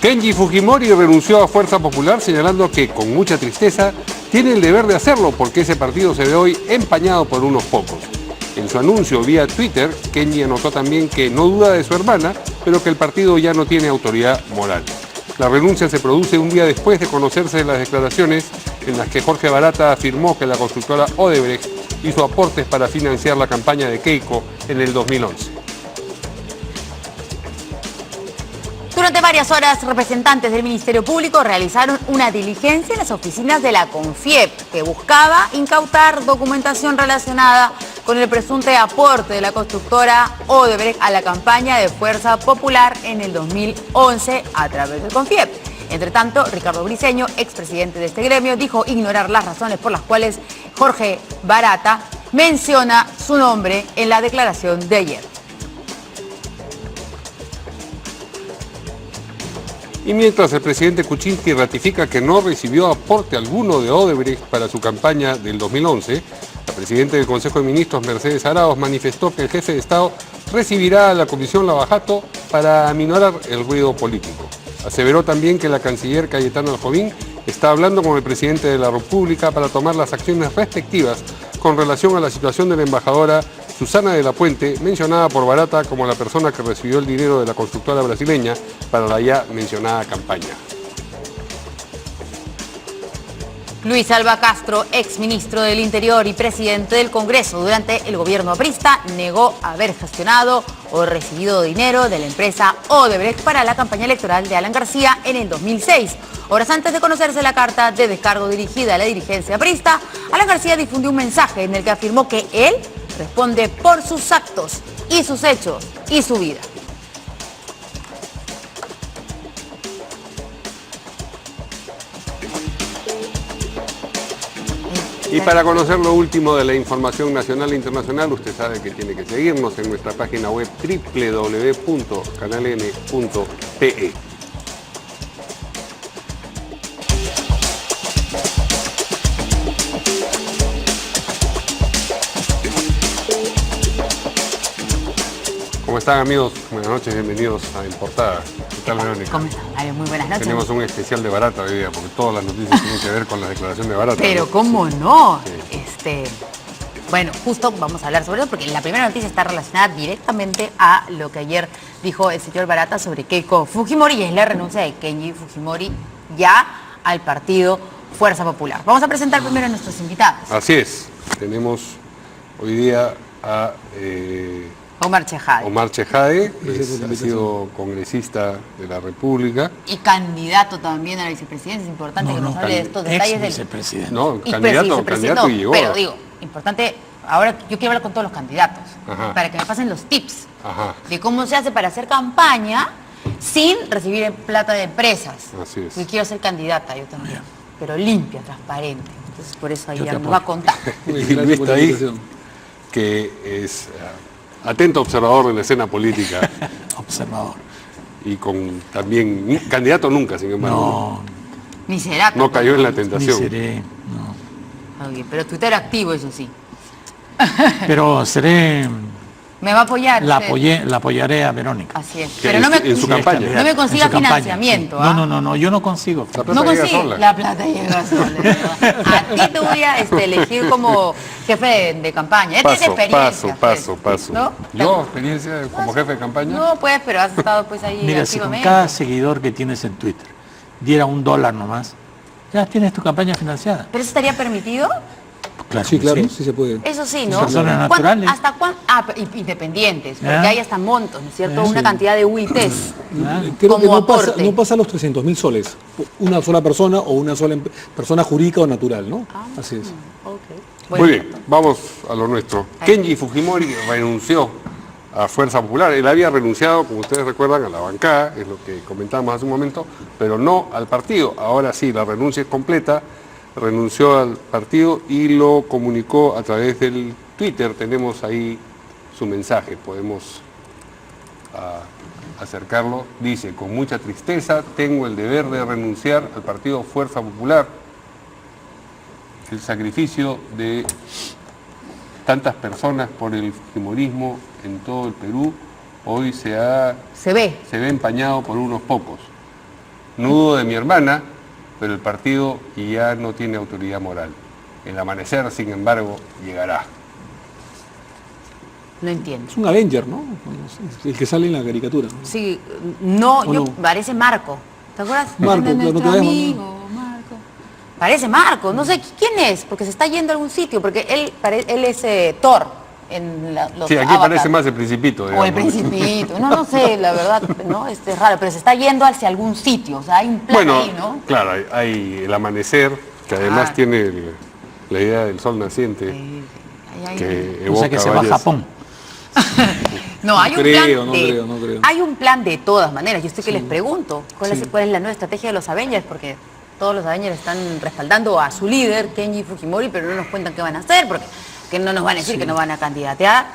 Kenji Fujimori renunció a Fuerza Popular señalando que, con mucha tristeza, tiene el deber de hacerlo porque ese partido se ve hoy empañado por unos pocos. En su anuncio vía Twitter, Kenji anotó también que no duda de su hermana, pero que el partido ya no tiene autoridad moral. La renuncia se produce un día después de conocerse las declaraciones en las que Jorge Barata afirmó que la constructora Odebrecht hizo aportes para financiar la campaña de Keiko en el 2011. Durante varias horas, representantes del Ministerio Público realizaron una diligencia en las oficinas de la CONFIEP que buscaba incautar documentación relacionada con el presunto aporte de la constructora Odebrecht a la campaña de Fuerza Popular en el 2011 a través del CONFIEP. Entre tanto, Ricardo Briceño, expresidente de este gremio, dijo ignorar las razones por las cuales Jorge Barata menciona su nombre en la declaración de ayer. Y mientras el presidente Kuczynski ratifica que no recibió aporte alguno de Odebrecht para su campaña del 2011, la presidenta del Consejo de Ministros, Mercedes Arauz, manifestó que el jefe de Estado recibirá a la Comisión Lavajato para aminorar el ruido político. Aseveró también que la canciller Cayetana Aljovín está hablando con el presidente de la República para tomar las acciones respectivas con relación a la situación de la embajadora Susana de la Puente, mencionada por Barata como la persona que recibió el dinero de la constructora brasileña para la ya mencionada campaña. Luis Alba Castro, exministro del Interior y presidente del Congreso durante el gobierno aprista, negó haber gestionado o recibido dinero de la empresa Odebrecht para la campaña electoral de Alan García en el 2006. Horas antes de conocerse la carta de descargo dirigida a la dirigencia aprista, Alan García difundió un mensaje en el que afirmó que él responde por sus actos y sus hechos y su vida. Y para conocer lo último de la información nacional e internacional, usted sabe que tiene que seguirnos en nuestra página web www.canaln.pe. ¿Cómo están, amigos? Buenas noches, bienvenidos a En Portada. ¿Qué tal, Verónica? ¿Cómo están? Muy buenas noches. Tenemos un especial de Barata hoy día, porque todas las noticias tienen que ver con la declaración de Barata. Pero ¿no? ¿cómo no? Sí. Bueno, justo vamos a hablar sobre eso, porque la primera noticia está relacionada directamente a lo que ayer dijo el señor Barata sobre Keiko Fujimori, y es la renuncia de Kenji Fujimori ya al partido Fuerza Popular. Vamos a presentar primero a nuestros invitados. Así es. Tenemos hoy día a Omar Chejade. Omar Chejade, ha sido congresista de la República. Y candidato también a la vicepresidencia. Es importante que nos hable de estos detalles del vicepresidente. No, candidato y llegó. Pero digo, importante, ahora yo quiero hablar con todos los candidatos, Ajá. para que me pasen los tips Ajá. de cómo se hace para hacer campaña sin recibir plata de empresas. Así es. Porque quiero ser candidata yo también, pero limpia, transparente. Entonces por eso ahí Yo ya te nos va a apoyo. contar. Y Luis está ahí, que es atento observador de la escena política Observador. y con también candidato nunca, sin embargo. Ni será. No cayó en la Ni tentación. seré, no. Ok, pero Twitter activo, eso sí. Pero seré, ¿Me va a apoyar usted? la apoyaré a Verónica. Así es. Que Pero no me, en su campaña. no me consiga En su campaña, financiamiento. sí. ¿ah? No, yo no consigo. La plata No llega consigue. sola. La plata llega sola. A ti te voy a elegir como jefe de campaña. Ya tienes experiencia. Paso. ¿No? ¿Yo experiencia como jefe de campaña? No, pues, pero has estado pues ahí Mira, si con activamente. cada seguidor que tienes en Twitter diera $1 nomás, ya tienes tu campaña financiada. ¿Pero eso estaría permitido? Claro, Sí, claro, sí se puede. Eso sí, ¿no? Personas ¿Cuán- naturales. ¿Hasta cuándo? Independientes, porque ¿Ah? hay hasta montos, ¿no es cierto? Sí. Una cantidad de UITs. Creo que como no pasa, aporte. no pasa los 300.000 soles. Una sola persona o una sola persona jurídica o natural, ¿no? Así es. Ok. Muy bien, vamos a lo nuestro. Kenji Fujimori renunció a Fuerza Popular. Él había renunciado, como ustedes recuerdan, a la bancada, es lo que comentábamos hace un momento, pero no al partido. Ahora sí, la renuncia es completa. Renunció al partido y lo comunicó a través del Twitter. Tenemos ahí su mensaje, podemos acercarlo. Dice: con mucha tristeza tengo el deber de renunciar al partido Fuerza Popular. El sacrificio de tantas personas por el fujimorismo en todo el Perú hoy se ve Se ve. empañado por unos pocos. nudo de mi hermana, pero el partido ya no tiene autoridad moral. El amanecer, sin embargo, llegará. No entiendo. Es un Avenger, ¿no? El que sale en la caricatura, ¿no? Sí, no, ¿O yo no? parece Marco. ¿Te acuerdas? Marco, De claro, nuestro no te dejo, amigo, Marco. Parece Marco, no sé quién es, porque se está yendo a algún sitio, porque él es Thor en los Sí, aquí Avatar. parece más el Principito, O el digamos. Principito, no sé, la verdad, ¿no? Es raro, pero se está yendo hacia algún sitio, o sea, hay un plan Bueno, ahí, ¿no? claro, hay el amanecer, que además Ah. tiene la idea del sol naciente, Ahí que O sea que evoca se va a varias- Japón. No, hay No un creo, plan no de, creo, no creo. hay un plan de todas maneras. Yo estoy que les pregunto, ¿cuál Sí. es la nueva estrategia de los Avengers? Porque todos los Avengers están respaldando a su líder, Kenji Fujimori, pero no nos cuentan qué van a hacer, porque que no nos van a decir que no van a candidatear,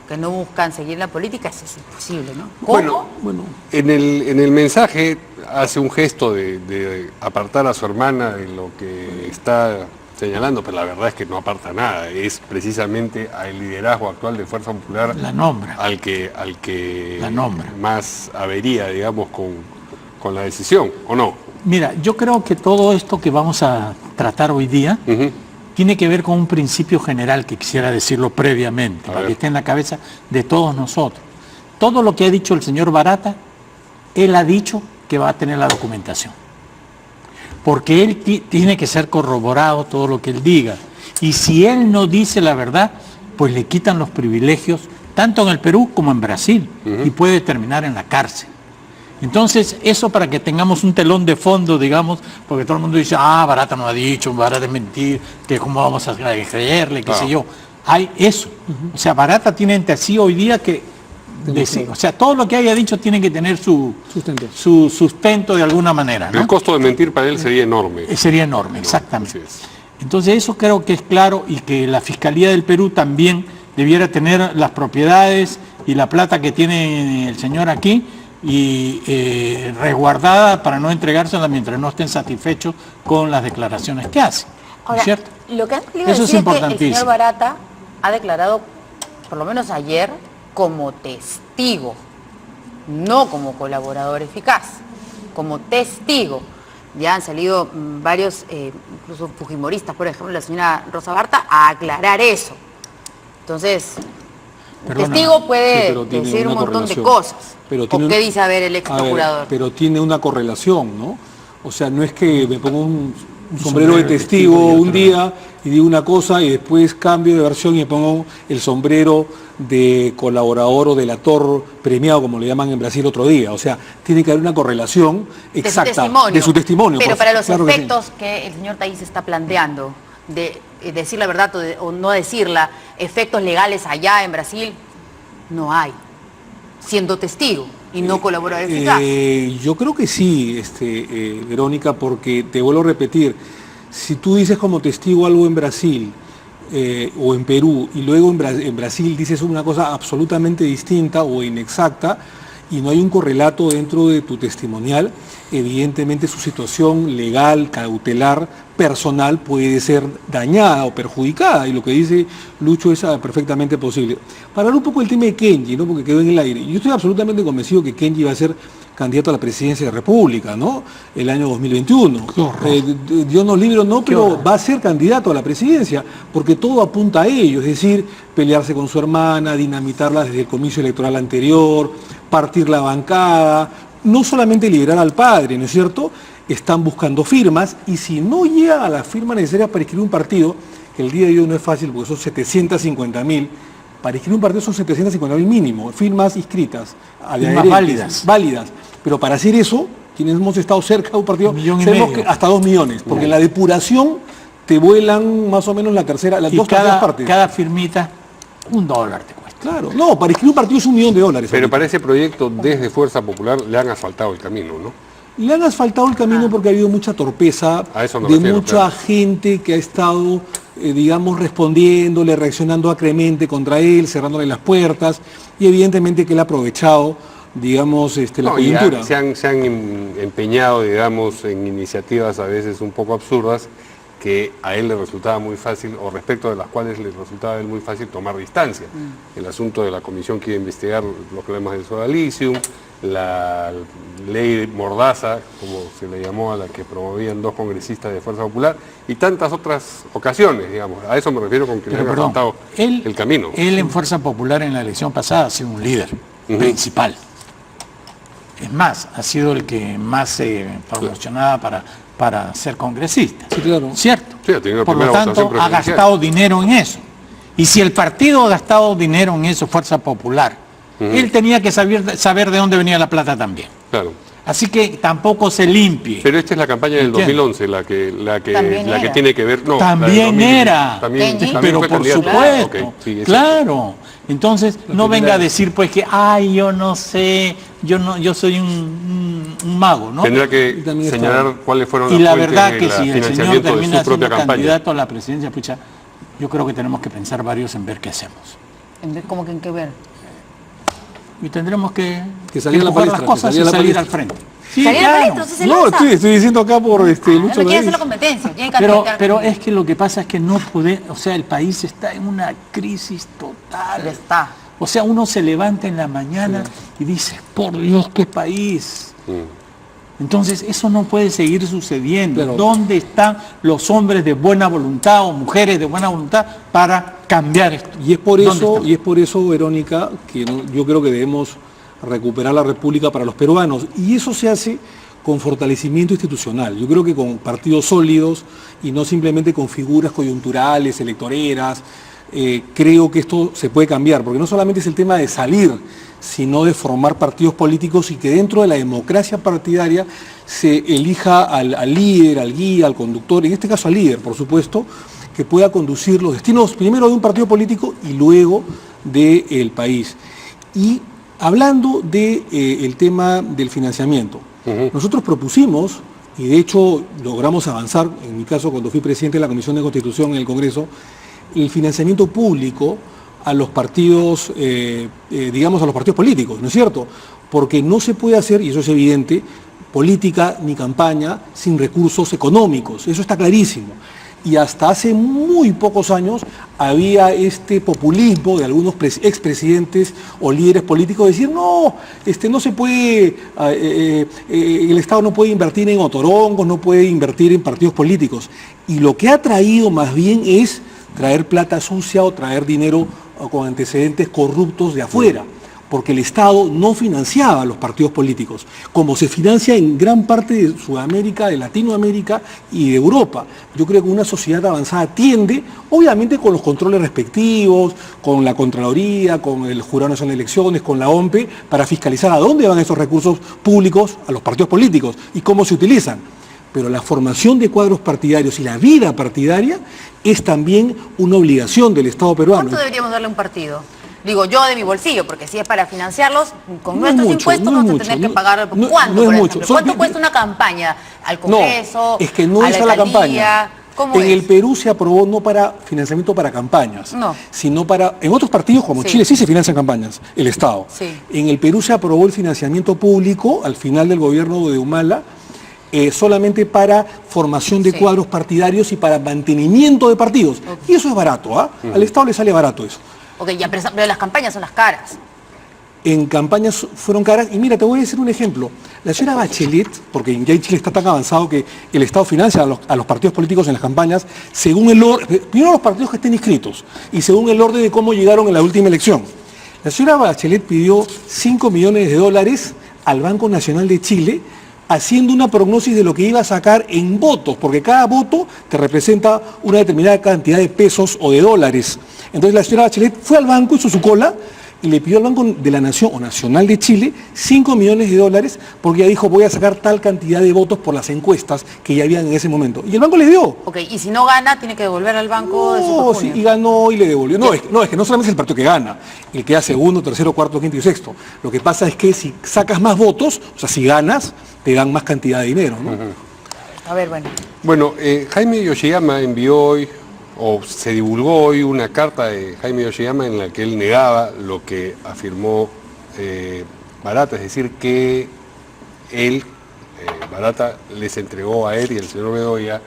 que no buscan seguir la política, eso es imposible, ¿no? ¿Cómo? Bueno, En el mensaje hace un gesto de apartar a su hermana de lo que está señalando, pero la verdad es que no aparta nada, es precisamente al liderazgo actual de Fuerza Popular La nombra. al que La nombra. más avería, digamos, con la decisión, ¿o no? Mira, yo creo que todo esto que vamos a tratar hoy día Ujú. tiene que ver con un principio general que quisiera decirlo previamente, A para ver. que esté en la cabeza de todos nosotros. Todo lo que ha dicho el señor Barata, él ha dicho que va a tener la documentación. Porque él tiene que ser corroborado todo lo que él diga. Y si él no dice la verdad, pues le quitan los privilegios, tanto en el Perú como en Brasil, y puede terminar en la cárcel. Entonces, eso para que tengamos un telón de fondo, digamos, porque todo el mundo dice, Barata no ha dicho, Barata es mentir, que cómo vamos a creerle, qué sé yo. Hay eso. O sea, Barata tiene entre sí hoy día que decir, o sea, todo lo que haya dicho tiene que tener su sustento de alguna manera, ¿no? El costo de mentir para él sería enorme. Sería enorme, exactamente. Así es. Entonces eso creo que es claro y que la Fiscalía del Perú también debiera tener las propiedades y la plata que tiene el señor aquí y resguardada para no entregársela mientras no estén satisfechos con las declaraciones que hace. ¿No Ahora, es cierto? lo que antes le iba a Eso es decir es que el importantísimo. señor Barata ha declarado, por lo menos ayer, como testigo, no como colaborador eficaz, como testigo. Ya han salido varios, incluso fujimoristas, por ejemplo, la señora Rosa Barta, a aclarar eso. Entonces, un Perdona. testigo Sí, puede pero tiene decir un una montón de correlación. cosas. Pero ¿O tiene qué un- dice, a ver, el ex a ver, procurador? pero tiene una correlación, ¿no? O sea, no es que me pongo un sombrero de testigo un día y digo una cosa y después cambio de versión y me pongo el sombrero de colaborador o delator premiado, como le llaman en Brasil, otro día. O sea, tiene que haber una correlación exacta de su testimonio. Pero por- para los claro que sí. efectos que el señor Taís está planteando, de decir la verdad o no decirla, efectos legales allá en Brasil, no hay, siendo testigo y no colaborador eficaz. Yo creo que sí, Verónica, porque te vuelvo a repetir, si tú dices como testigo algo en Brasil o en Perú y luego en Brasil dices una cosa absolutamente distinta o inexacta y no hay un correlato dentro de tu testimonial, evidentemente su situación legal, cautelar, personal puede ser dañada o perjudicada y lo que dice Lucho es perfectamente posible. Para hablar un poco del tema de Kenji, ¿no? Porque quedó en el aire, yo estoy absolutamente convencido que Kenji va a ser candidato a la presidencia de la República, ¿no? El año 2021. Dios nos libre o no, pero va a ser candidato a la presidencia, porque todo apunta a ello, es decir, pelearse con su hermana, dinamitarla desde el comicio electoral anterior, partir la bancada, no solamente liberar al padre, ¿no es cierto? Están buscando firmas y si no llegan a las firmas necesarias para inscribir un partido, que el día de hoy no es fácil porque son 750.000, para inscribir un partido son 750.000 mínimo, firmas inscritas, Firmas válidas. válidas. Pero para hacer eso, quienes hemos estado cerca de un partido, 1,5 millones. sabemos que hasta 2 millones, porque en la depuración te vuelan más o menos las Y dos terceras partes. cada firmita, $1 te cuesta. Claro, no, para inscribir un partido es $1 millón. Pero ahorita. para ese proyecto, desde Fuerza Popular, le han asfaltado el camino, ¿no? Le han asfaltado el camino porque ha habido mucha torpeza A eso me de refiero, mucha claro. gente que ha estado, digamos, respondiéndole, reaccionando acremente contra él, cerrándole las puertas, y evidentemente que él ha aprovechado, digamos, la No, y coyuntura. se han empeñado, digamos, en iniciativas a veces un poco absurdas que a él le resultaba muy fácil, o respecto de las cuales le resultaba a él muy fácil tomar distancia. El asunto de la comisión que iba a investigar los problemas del sodalicium, la ley Mordaza, como se le llamó a la que promovían 2 congresistas de Fuerza Popular, y tantas otras ocasiones, digamos. A eso me refiero con que le había faltado el camino. Él en Fuerza Popular en la elección pasada ha sido un líder principal. Es más, ha sido el que más se promocionaba para ser congresista. Sí, claro. ¿Cierto? Sí, ha tenido la Por lo primera tanto, votación ha presidencial. gastado dinero en eso. Y si el partido ha gastado dinero en eso, Fuerza Popular, él tenía que saber de dónde venía la plata también. Claro. Así que tampoco se limpie. Pero esta es la campaña del Entiendo. 2011, la que También tiene que ver... No, También la del 2000, era. también Pero fue por candidato. supuesto, Ok, sí, es claro. Entonces, no venga a decir pues que, ay, yo no sé, yo soy un mago, ¿no? Tendrá que también señalar cuáles fueron Y las la fuentes verdad de que la si el señor financiamiento de termina su propia siendo campaña. candidato a la presidencia, pucha, yo creo que tenemos que pensar varios en ver qué hacemos. ¿Cómo que en qué ver? Y tendremos que salir a la empujar las palestra, cosas que y salir a la salir al palestra. frente. ¿Salir al claro. palestra? ¿Usted se No, lanza? estoy diciendo acá por No Lucho me quiere Davis. hacer la competencia. Tiene que Pero candidatear. es que lo que pasa es que no puede, o sea, el país está en una crisis total. Ya está. O sea, uno se levanta en la mañana y dice, por Dios, qué país. Entonces, eso no puede seguir sucediendo. Pero- ¿Dónde están los hombres de buena voluntad o mujeres de buena voluntad para cambiar esto? Y es por ¿Dónde eso, Verónica, que yo creo que debemos recuperar la República para los peruanos. Y eso se hace con fortalecimiento institucional. Yo creo que con partidos sólidos y no simplemente con figuras coyunturales, electoreras. Creo que esto se puede cambiar, porque no solamente es el tema de salir, sino de formar partidos políticos y que dentro de la democracia partidaria se elija al líder, al guía, al conductor, en este caso al líder, por supuesto, que pueda conducir los destinos primero de un partido político y luego del país. Y hablando del tema del financiamiento, nosotros propusimos, y de hecho logramos avanzar, en mi caso cuando fui presidente de la Comisión de Constitución en el Congreso, el financiamiento público a los partidos, digamos a los partidos políticos, ¿no es cierto? Porque no se puede hacer, y eso es evidente, política ni campaña sin recursos económicos, eso está clarísimo. Y hasta hace muy pocos años había este populismo de algunos expresidentes o líderes políticos de decir, no, no se puede, el Estado no puede invertir en otorongos, no puede invertir en partidos políticos. Y lo que ha traído más bien es traer plata sucia o traer dinero con antecedentes corruptos de afuera, porque el Estado no financiaba a los partidos políticos, como se financia en gran parte de Sudamérica, de Latinoamérica y de Europa. Yo creo que una sociedad avanzada tiende, obviamente con los controles respectivos, con la Contraloría, con el Jurado Nacional de Elecciones, con la OMPE, para fiscalizar a dónde van esos recursos públicos a los partidos políticos y cómo se utilizan. Pero la formación de cuadros partidarios y la vida partidaria es también una obligación del Estado peruano. ¿Cuánto deberíamos darle a un partido? Digo, yo de mi bolsillo, porque si es para financiarlos, con No es nuestros mucho, impuestos no es vamos a mucho, tener que no- pagar. no- ¿Cuánto, no es por mucho. ejemplo? ¿Cuánto cuesta una campaña al Congreso? No, es que no a es la a la alcaldía? campaña. ¿Cómo En es? el Perú se aprobó no para financiamiento para campañas, No. sino para... En otros partidos como Sí. Chile sí se financian campañas, el Estado. Sí. En el Perú se aprobó el financiamiento público al final del gobierno de Humala, solamente para formación de Sí. cuadros partidarios y para mantenimiento de partidos. Y eso es barato, ¿ah? Al Estado le sale barato eso. Ok, ya, pero las campañas son las caras. En campañas fueron caras, y mira, te voy a decir un ejemplo. La señora Bachelet, porque ya en Chile está tan avanzado que el Estado financia a los partidos políticos en las campañas, según el orden, primero los partidos que estén inscritos, y según el orden de cómo llegaron en la última elección. La señora Bachelet pidió $5 millones al Banco Nacional de Chile, haciendo una prognosis de lo que iba a sacar en votos, porque cada voto te representa una determinada cantidad de pesos o de dólares. Entonces la señora Bachelet fue al banco, hizo su cola, y le pidió al Banco de la Nación o Nacional de Chile $5 millones, porque ella dijo, voy a sacar tal cantidad de votos por las encuestas que ya habían en ese momento. Y el banco le dio. Ok, y si no gana, tiene que devolver al banco de su No, sí, pecunio. y ganó y le devolvió. No, es que no solamente es el partido que gana, el que da segundo, tercero, cuarto, quinto y sexto. Lo que pasa es que si sacas más votos, o sea, si ganas, te dan más cantidad de dinero, ¿no? A ver, bueno. Bueno, Jaime Yoshiyama envió hoy, o se divulgó hoy, una carta de Jaime Yoshiyama en la que él negaba lo que afirmó Barata, es decir, que él, Barata, les entregó a él y al señor Bedoya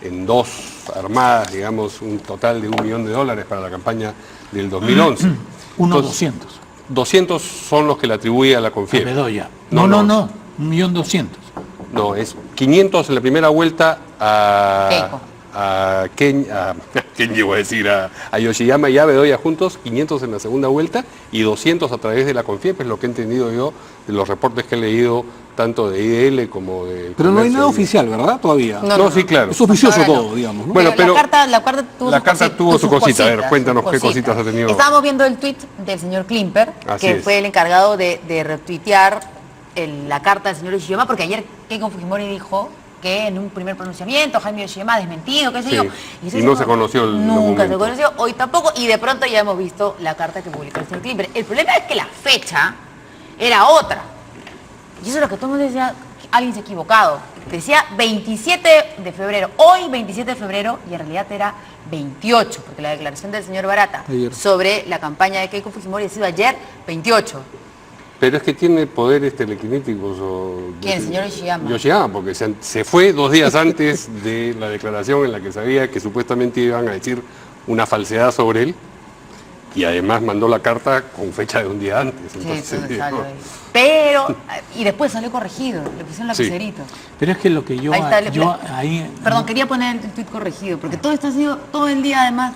en 2 armadas, digamos, un total de $1 millón para la campaña del 2011. Unos Entonces, 200. 200 son los que le atribuye a la CONFIEP. Bedoya. No, No, no. 1.200.000. No, es 500 en la primera vuelta Keiko. a Kenji, voy a decir, a Yoshiyama y a Bedoya juntos, 500 en la segunda vuelta y 200 a través de la CONFIEP, es lo que he entendido yo de los reportes que he leído tanto de IDL como de... Pero no hay nada Comercio. oficial, ¿verdad? Todavía. No, sí, claro. Es oficioso Ahora no. todo, digamos, ¿no? Bueno, pero la carta tuvo la sus carta cosi- tuvo su sus cosita. A ver, cositas, cuéntanos sus qué cositas ha tenido. Estábamos viendo el tuit del señor Klimper, Así que es. fue el encargado de retuitear la carta del señor Yoshiyama, porque ayer Keiko Fujimori dijo que en un primer pronunciamiento Jaime Yoshiyama ha desmentido, qué sé Sí. yo. Y no se conoció el Nunca se documento. conoció, hoy tampoco, y de pronto ya hemos visto la carta que publicó el señor Klimper. El problema es que la fecha era otra. Y eso es lo que todo el mundo decía, alguien se ha equivocado. Decía 27 de febrero, hoy 27 de febrero, y en realidad era 28, porque la declaración del señor Barata Ayer. sobre la campaña de Keiko Fujimori ha sido ayer 28. Pero es que tiene poderes telequinéticos o... ¿Quién? El señor Yoshiyama. Yoshiyama, porque se fue 2 días antes de la declaración en la que sabía que supuestamente iban a decir una falsedad sobre él y además mandó la carta con fecha de un día antes. Sí, Entonces, entonces salió ahí. Pero, y después salió corregido, le pusieron Sí. lapicerito. Pero es que lo que yo... Ahí está, ahí, Perdón, quería poner el tuit corregido, porque todo está haciendo todo el día además.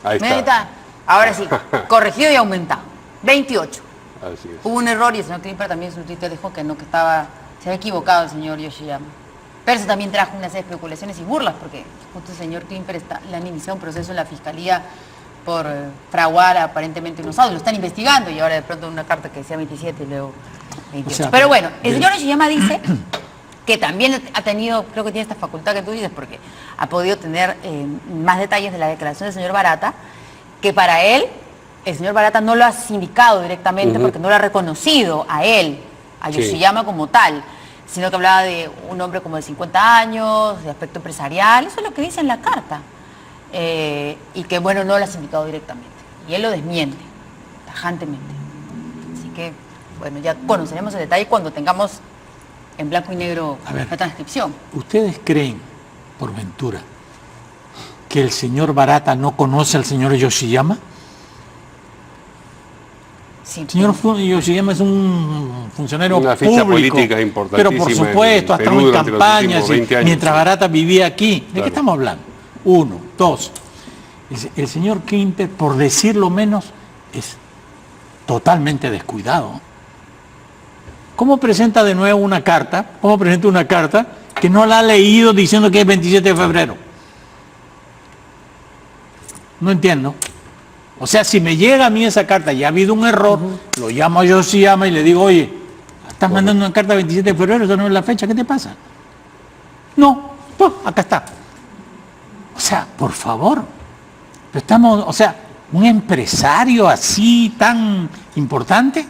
ahí Ahí está. está. Ahora sí, corregido y aumentado. 28. Así es. Hubo un error y el señor Klimper también en su Twitter dijo que no, que se había equivocado el señor Yoshiyama. Pero eso también trajo una serie de especulaciones y burlas, porque justo el señor Klimper le han iniciado un proceso en la fiscalía por fraguar aparentemente unos audios. Lo están investigando y ahora de pronto una carta que decía 27 y luego 28. O sea, pero bueno, el señor Yoshiyama dice que también ha tenido, creo que tiene esta facultad que tú dices, porque ha podido tener más detalles de la declaración del señor Barata, que para él, el señor Barata no lo ha sindicado directamente porque no lo ha reconocido a él, a Sí. Yoshiyama como tal, sino que hablaba de un hombre como de 50 años, de aspecto empresarial, eso es lo que dice en la carta. Y que bueno, no lo ha sindicado directamente. Y él lo desmiente, tajantemente. Así que, bueno, ya conoceremos el detalle cuando tengamos en blanco y negro A ver. la transcripción. ¿Ustedes creen, por ventura, que el señor Barata no conoce al señor Yoshiyama? Sí, El señor Yoshiyama es un funcionario Una ficha público, política importantísima pero por supuesto, en ha Perú estado en durante los campañas, últimos 20 años, mientras sí. Barata vivía aquí. ¿De Claro. qué estamos hablando? 1, 2. El señor Klimper, por decirlo menos, es totalmente descuidado. ¿Cómo presenta de nuevo una carta? ¿Cómo presenta una carta que no la ha leído diciendo que es 27 de febrero? No entiendo. O sea, si me llega a mí esa carta y ha habido un error, lo llamo a Yoshiyama y le digo, oye, estás mandando una carta 27 de febrero, esa no es la fecha, ¿qué te pasa? No, pues acá está. O sea, por favor. Estamos, o sea, un empresario así tan importante,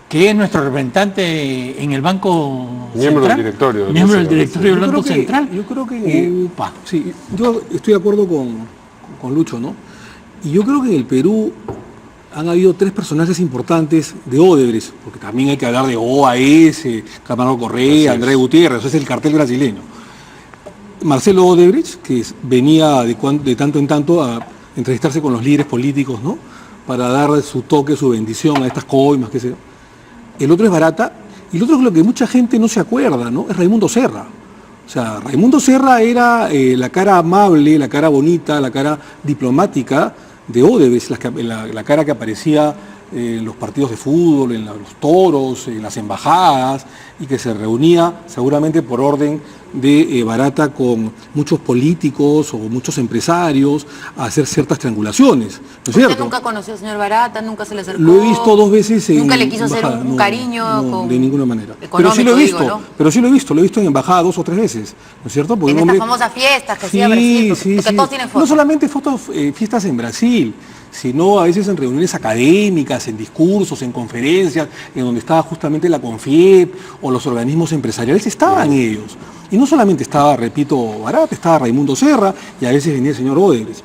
que es nuestro representante en el Banco Miembro del Central, directorio del miembro del BCE. directorio del Yo Banco creo que- Central. yo creo que- Upa. Sí, yo estoy de acuerdo con Lucho, ¿no? Y yo creo que en el Perú han habido 3 personajes importantes de Odebrecht, porque también hay que hablar de OAS, Camargo Así Correa, es. Andrés Gutiérrez, eso es el cartel brasileño. Marcelo Odebrecht, que venía de tanto en tanto a entrevistarse con los líderes políticos, ¿no? Para dar su toque, su bendición a estas coimas, qué sé yo. El otro es Barata, y el otro es lo que mucha gente no se acuerda, ¿no? Es Raimundo Serra. O sea, Raimundo Serra era la cara amable, la cara bonita, la cara diplomática de Odebrecht, la cara que aparecía en los partidos de fútbol, en los toros, en las embajadas, y que se reunía seguramente por orden de Barata con muchos políticos o muchos empresarios a hacer ciertas triangulaciones, ¿no es ¿Usted cierto? nunca conoció al señor Barata? ¿Nunca se le acercó? Lo he visto 2 veces en ¿Nunca le quiso hacer embajada? un No, cariño? no, con- de ninguna manera. Pero económico, sí lo he visto, digo, ¿no? pero sí lo he visto en embajada 2 o 3 veces, ¿no es cierto? Porque En un estas hombre- famosas fiestas que hacía Brasil, porque todos tienen fotos. No solamente fiestas en Brasil, sino a veces en reuniones académicas, en discursos, en conferencias, en donde estaba justamente la CONFIEP o los organismos empresariales, estaban ellos. Y no solamente estaba, repito, Barata, estaba Raimundo Serra y a veces venía el señor Odebrecht.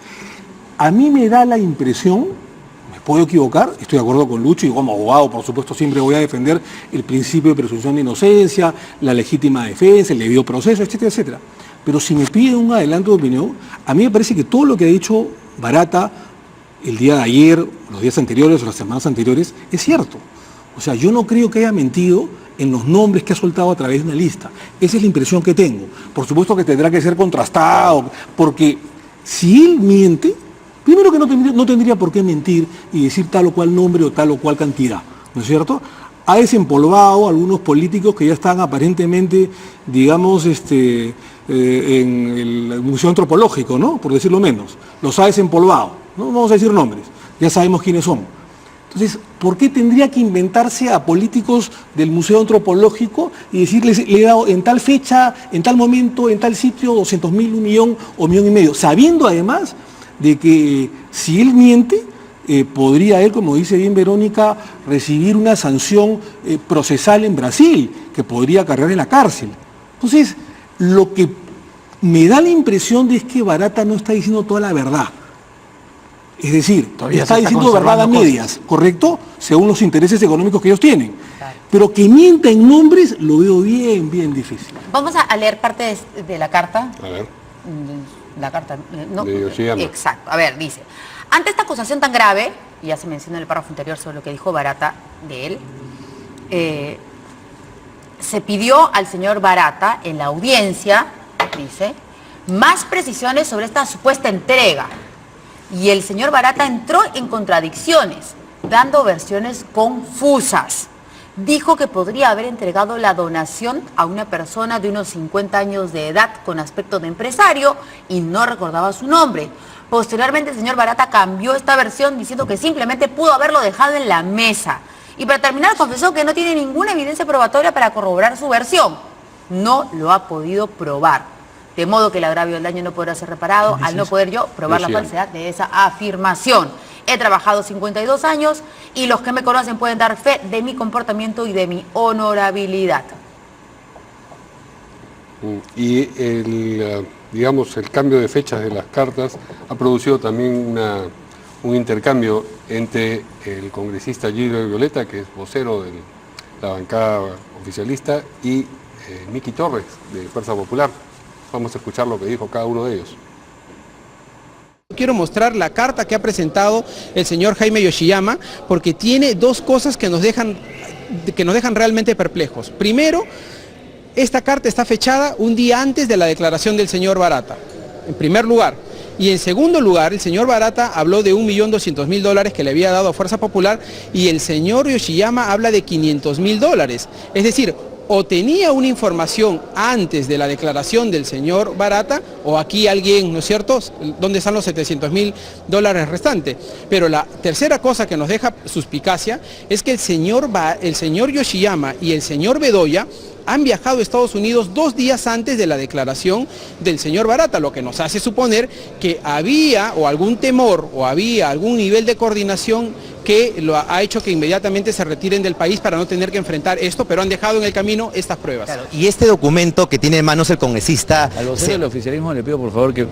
A mí me da la impresión, me puedo equivocar, estoy de acuerdo con Lucho y como abogado, por supuesto, siempre voy a defender el principio de presunción de inocencia, la legítima defensa, el debido proceso, etcétera, etcétera. Pero si me piden un adelanto de opinión, a mí me parece que todo lo que ha dicho Barata el día de ayer, los días anteriores o las semanas anteriores, es cierto. O sea, yo no creo que haya mentido en los nombres que ha soltado a través de una lista. Esa es la impresión que tengo. Por supuesto que tendrá que ser contrastado, porque si él miente, primero que no tendría por qué mentir y decir tal o cual nombre o tal o cual cantidad, ¿no es cierto? Ha desempolvado a algunos políticos que ya están aparentemente, digamos, en el Museo Antropológico, ¿no? Por decirlo menos. Los ha desempolvado. No vamos a decir nombres, ya sabemos quiénes son. Entonces, ¿por qué tendría que inventarse a políticos del Museo Antropológico y decirles, le he dado en tal fecha, en tal momento, en tal sitio, 200.000, 1 millón o 1,5 millones? Sabiendo además de que si él miente, podría él, como dice bien Verónica, recibir una sanción procesal en Brasil, que podría acarrear en la cárcel. Entonces, lo que me da la impresión de es que Barata no está diciendo toda la verdad. Es decir, Todavía está se está diciendo verdad a conservando medias, ¿correcto? Según los intereses económicos que ellos tienen. Claro. Pero que mienta en nombres lo veo bien, bien difícil. Vamos a leer parte de la carta. A ver. La carta, no, De Yoshiyama. exacto. A ver, dice, ante esta acusación tan grave, y ya se menciona en el párrafo anterior sobre lo que dijo Barata de él, se pidió al señor Barata en la audiencia, dice, más precisiones sobre esta supuesta entrega. Y el señor Barata entró en contradicciones, dando versiones confusas. Dijo que podría haber entregado la donación a una persona de unos 50 años de edad con aspecto de empresario y no recordaba su nombre. Posteriormente el señor Barata cambió esta versión diciendo que simplemente pudo haberlo dejado en la mesa. Y para terminar confesó que no tiene ninguna evidencia probatoria para corroborar su versión. No lo ha podido probar. De modo que el agravio del daño no podrá ser reparado al no poder yo probar la falsedad de esa afirmación. He trabajado 52 años y los que me conocen pueden dar fe de mi comportamiento y de mi honorabilidad. Y digamos, el cambio de fechas de las cartas ha producido también un intercambio entre el congresista Gilbert Violeta, que es vocero de la bancada oficialista, y Miki Torres, de Fuerza Popular. Vamos a escuchar lo que dijo cada uno de ellos. Quiero mostrar la carta que ha presentado el señor Jaime Yoshiyama, porque tiene dos cosas que nos dejan realmente perplejos. Primero, esta carta está fechada un día antes de la declaración del señor Barata, en primer lugar. Y en segundo lugar, el señor Barata habló de $1.200.000 que le había dado a Fuerza Popular y el señor Yoshiyama habla de $500.000. Es decir, o tenía una información antes de la declaración del señor Barata, o aquí alguien, ¿no es cierto?, ¿dónde están los $700.000 restantes? Pero la tercera cosa que nos deja suspicacia es que el señor Yoshiyama y el señor Bedoya han viajado a Estados Unidos 2 días antes de la declaración del señor Barata, lo que nos hace suponer que había o algún temor o había algún nivel de coordinación que lo ha hecho que inmediatamente se retiren del país para no tener que enfrentar esto, pero han dejado en el camino estas pruebas. Claro, y este documento que tiene en manos el congresista... Al vocero del oficialismo le pido por favor que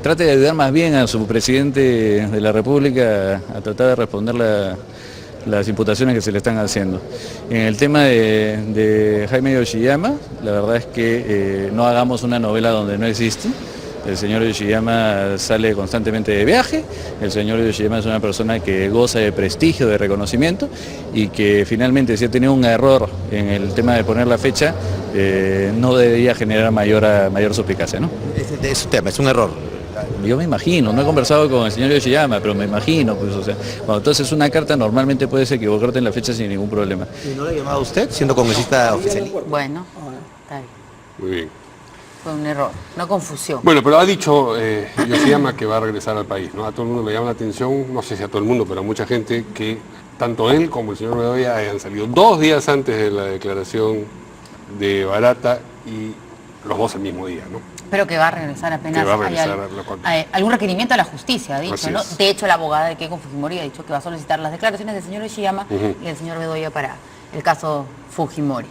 trate de ayudar más bien a su presidente de la República a tratar de responder las imputaciones que se le están haciendo. En el tema de Jaime Yoshiyama, la verdad es que no hagamos una novela donde no existe. El señor Yoshiyama sale constantemente de viaje, el señor Yoshiyama es una persona que goza de prestigio, de reconocimiento y que finalmente si ha tenido un error en el tema de poner la fecha, no debería generar mayor suplicacia, ¿no? Es un tema, es un error. Yo me imagino, no he conversado con el señor Yoshiyama, pero me imagino, pues, o sea, cuando tú haces una carta normalmente puedes equivocarte en la fecha sin ningún problema. ¿Y no le ha llamado a usted siendo congresista oficialista? Bueno, está bien. Muy bien. Fue un error, no confusión. Bueno, pero ha dicho Yoshiyama que va a regresar al país, ¿no? A todo el mundo le llama la atención, no sé si a todo el mundo, pero a mucha gente, que tanto él como el señor Bedoya hayan salido 2 días antes de la declaración de Barata y los 2 el mismo día, ¿no? Pero que va a regresar apenas hay algún requerimiento a la justicia, ha dicho, ¿no? De hecho, la abogada de Keiko Fujimori ha dicho que va a solicitar las declaraciones del señor Yoshiyama y del señor Bedoya para el caso Fujimori.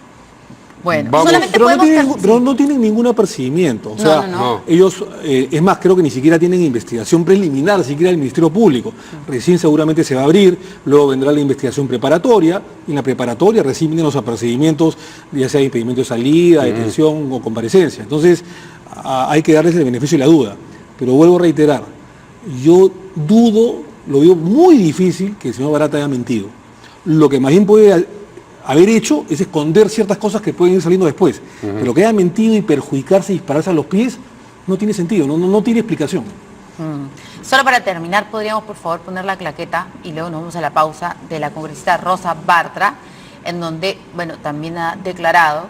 Bueno, solamente pero no tienen ningún apercibimiento. O sea, no. Ellos, es más, creo que ni siquiera tienen investigación preliminar, siquiera el Ministerio Público. Recién seguramente se va a abrir, luego vendrá la investigación preparatoria, y en la preparatoria recién vienen los apercibimientos, ya sea de impedimento de salida, detención o comparecencia. Entonces, hay que darles el beneficio de la duda. Pero vuelvo a reiterar, yo dudo, lo veo muy difícil que el señor Barata haya mentido. Lo que más bien puede haber hecho es esconder ciertas cosas que pueden ir saliendo después. Pero que haya mentido y perjudicarse y dispararse a los pies, no tiene sentido, no tiene explicación. Solo para terminar, podríamos por favor poner la claqueta y luego nos vamos a la pausa de la congresista Rosa Bartra, en donde, bueno, también ha declarado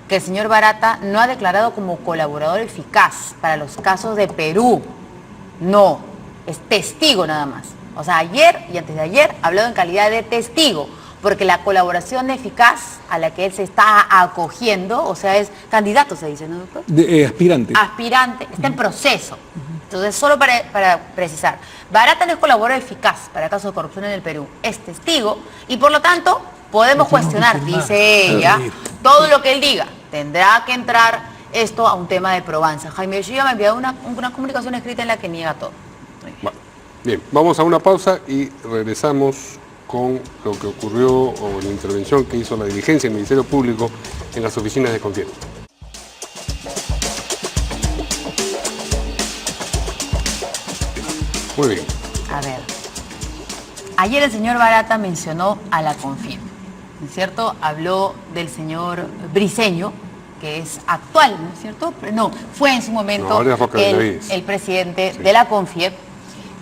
que el señor Barata no ha declarado como colaborador eficaz para los casos de Perú. No, es testigo nada más. O sea, ayer y antes de ayer habló en calidad de testigo, porque la colaboración eficaz a la que él se está acogiendo, o sea, es candidato, se dice, ¿no, doctor? Aspirante. Aspirante, está en proceso. Entonces, solo para precisar, Barata no es colaborador eficaz para casos de corrupción en el Perú, es testigo y por lo tanto podemos cuestionar, dice ella, todo lo que él diga. Tendrá que entrar esto a un tema de probanza. Jaime Yoshiyama me ha enviado una comunicación escrita en la que niega todo. Bueno, bien, vamos a una pausa y regresamos con lo que ocurrió o la intervención que hizo la dirigencia del Ministerio Público en las oficinas de Confiep. Muy bien. A ver, ayer el señor Barata mencionó a la Confiep, ¿no es cierto? Habló del señor Briceño, que es actual, ¿no es cierto? No, fue en su momento el presidente de la Confiep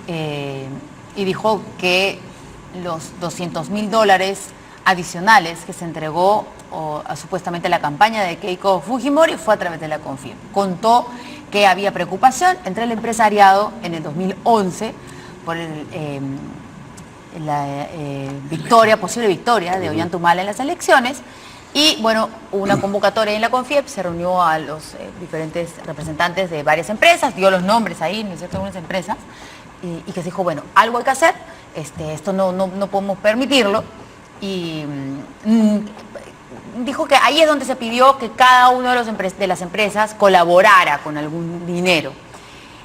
y dijo que los $200.000 adicionales que se entregó supuestamente a la campaña de Keiko Fujimori fue a través de la Confiep. Contó que había preocupación entre el empresariado en el 2011 por la posible victoria de Ollanta en las elecciones. Y bueno, hubo una convocatoria en la Confiep, se reunió a los diferentes representantes de varias empresas, dio los nombres ahí, ¿no es cierto?, de algunas empresas, y que se dijo, bueno, algo hay que hacer, esto no podemos permitirlo, y dijo que ahí es donde se pidió que cada uno de las empresas colaborara con algún dinero.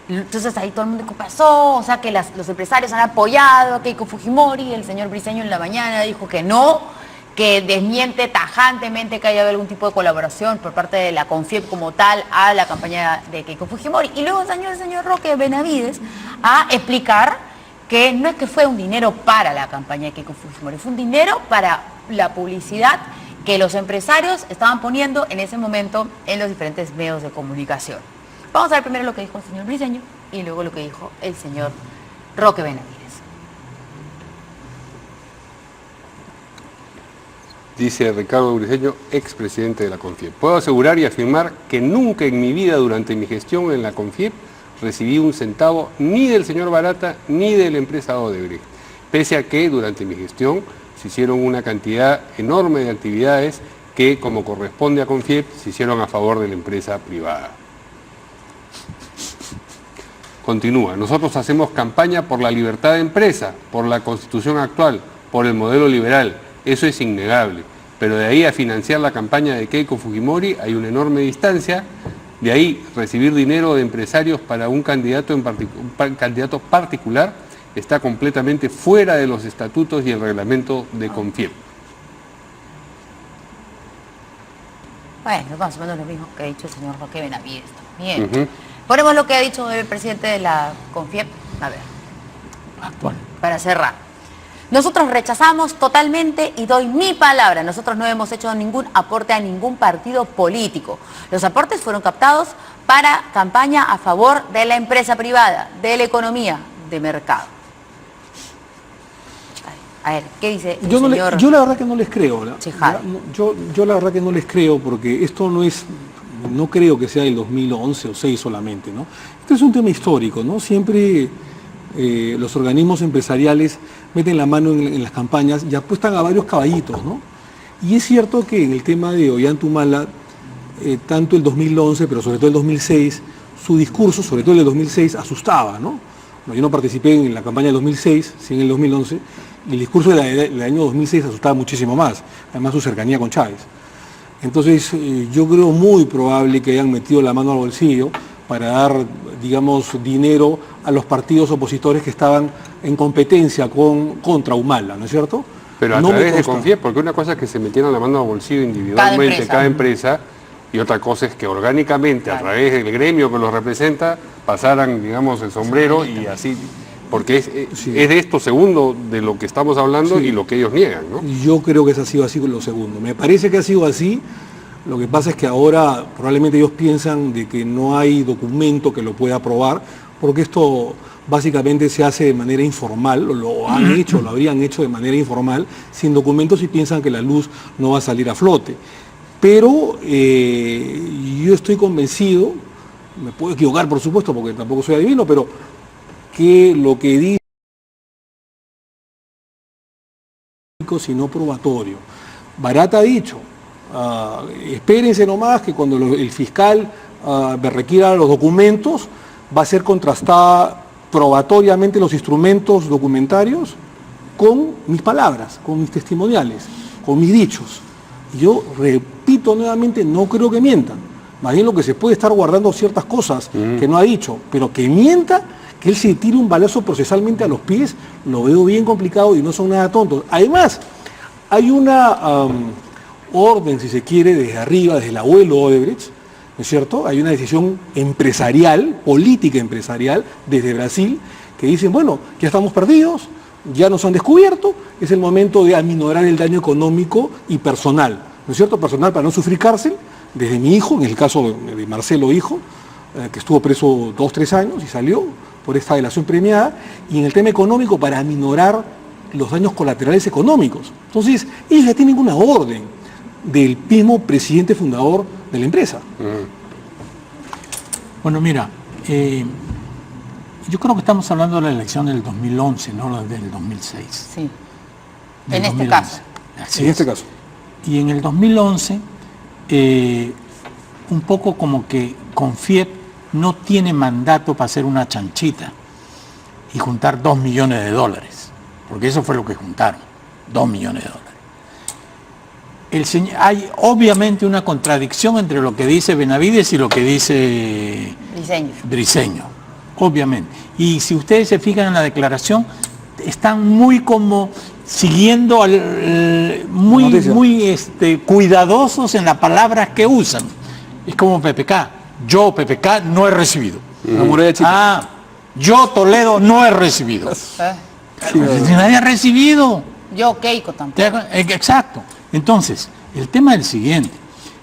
Entonces ahí todo el mundo, ¿qué pasó? O sea, que los empresarios han apoyado a Keiko Fujimori, el señor Briceño en la mañana dijo que no, que desmiente tajantemente que haya algún tipo de colaboración por parte de la Confiep como tal a la campaña de Keiko Fujimori. Y luego salió el señor Roque Benavides a explicar que no es que fue un dinero para la campaña de Keiko Fujimori, fue un dinero para la publicidad que los empresarios estaban poniendo en ese momento en los diferentes medios de comunicación. Vamos a ver primero lo que dijo el señor Briceño y luego lo que dijo el señor Roque Benavides. Dice Ricardo Briceño, expresidente de la Confiep. Puedo asegurar y afirmar que nunca en mi vida durante mi gestión en la Confiep recibí un centavo ni del señor Barata ni de la empresa Odebrecht, pese a que durante mi gestión se hicieron una cantidad enorme de actividades que, como corresponde a Confiep, se hicieron a favor de la empresa privada. Continúa, nosotros hacemos campaña por la libertad de empresa, por la Constitución actual, por el modelo liberal. Eso es innegable, pero de ahí a financiar la campaña de Keiko Fujimori hay una enorme distancia, de ahí recibir dinero de empresarios para un candidato particular está completamente fuera de los estatutos y el reglamento de Confiep. Bueno, más o menos lo mismo que ha dicho el señor Roque Benavides también. Ponemos lo que ha dicho el presidente de la Confiep, a ver, Actual. para cerrar. Nosotros rechazamos totalmente y doy mi palabra, nosotros no hemos hecho ningún aporte a ningún partido político. Los aportes fueron captados para campaña a favor de la empresa privada, de la economía, de mercado. A ver, ¿qué dice el señor? Yo la verdad que no les creo. Chejade? Yo la verdad que no les creo porque esto no creo que sea del 2011 o 2006 solamente, ¿no? Este es un tema histórico, ¿no? Siempre los organismos empresariales meten la mano en las campañas y apuestan a varios caballitos, ¿no? Y es cierto que en el tema de Ollanta Humala, tanto el 2011, pero sobre todo el 2006, su discurso, sobre todo el 2006, asustaba, ¿no? Bueno, yo no participé en la campaña del 2006, sí en el 2011, y el discurso del año 2006 asustaba muchísimo más, además su cercanía con Chávez. Entonces, yo creo muy probable que hayan metido la mano al bolsillo para dar, digamos, dinero a los partidos opositores que estaban en competencia contra Humala, ¿no es cierto? Pero a través de Confiep, porque una cosa es que se metieran la mano al bolsillo individualmente cada empresa, y otra cosa es que orgánicamente, a través del gremio que los representa, pasaran, digamos, el sombrero y así, porque es de esto segundo de lo que estamos hablando y lo que ellos niegan, ¿no? Yo creo que ha sido así con lo segundo. Me parece que ha sido así. Lo que pasa es que ahora probablemente ellos piensan de que no hay documento que lo pueda aprobar, porque esto básicamente se hace de manera informal, lo han hecho, lo habrían hecho de manera informal, sin documentos, y piensan que la luz no va a salir a flote. Pero yo estoy convencido, me puedo equivocar por supuesto, porque tampoco soy adivino, pero que lo que dice sino probatorio. Barata ha dicho, espérense nomás que cuando el fiscal me requiera los documentos, va a ser contrastada probatoriamente los instrumentos documentarios con mis palabras, con mis testimoniales, con mis dichos. Y yo repito nuevamente, no creo que mientan. Más bien lo que se puede estar guardando ciertas cosas que no ha dicho, pero que mienta, que él se tire un balazo procesalmente a los pies, lo veo bien complicado y no son nada tontos. Además, hay una orden, si se quiere, desde arriba, desde el abuelo Odebrecht, ¿no es cierto? Hay una decisión empresarial, política empresarial, desde Brasil, que dicen, bueno, ya estamos perdidos, ya nos han descubierto, es el momento de aminorar el daño económico y personal, ¿no es cierto? Personal para no sufrir cárcel, desde mi hijo, en el caso de Marcelo hijo, que estuvo preso 2-3 años y salió por esta delación premiada, y en el tema económico para aminorar los daños colaterales económicos. Entonces, ellos ya tienen una orden del mismo presidente fundador de la empresa. Bueno, mira, yo creo que estamos hablando de la elección del 2011, no la del 2006. Sí. Del En este 2011. caso. Así En es. este caso. Y en el 2011, un poco como que Confiep no tiene mandato para hacer una chanchita y juntar $2 millones, porque eso fue lo que juntaron, $2 millones. Hay obviamente una contradicción entre lo que dice Benavides y lo que dice Briceño, obviamente. Y si ustedes se fijan en la declaración, están muy como siguiendo muy cuidadosos en las palabras que usan. Es como PPK. Yo, PPK, no he recibido. Yo, Toledo, no he recibido. Nadie ha recibido. Yo, Keiko, tampoco. Exacto. Entonces, el tema es el siguiente.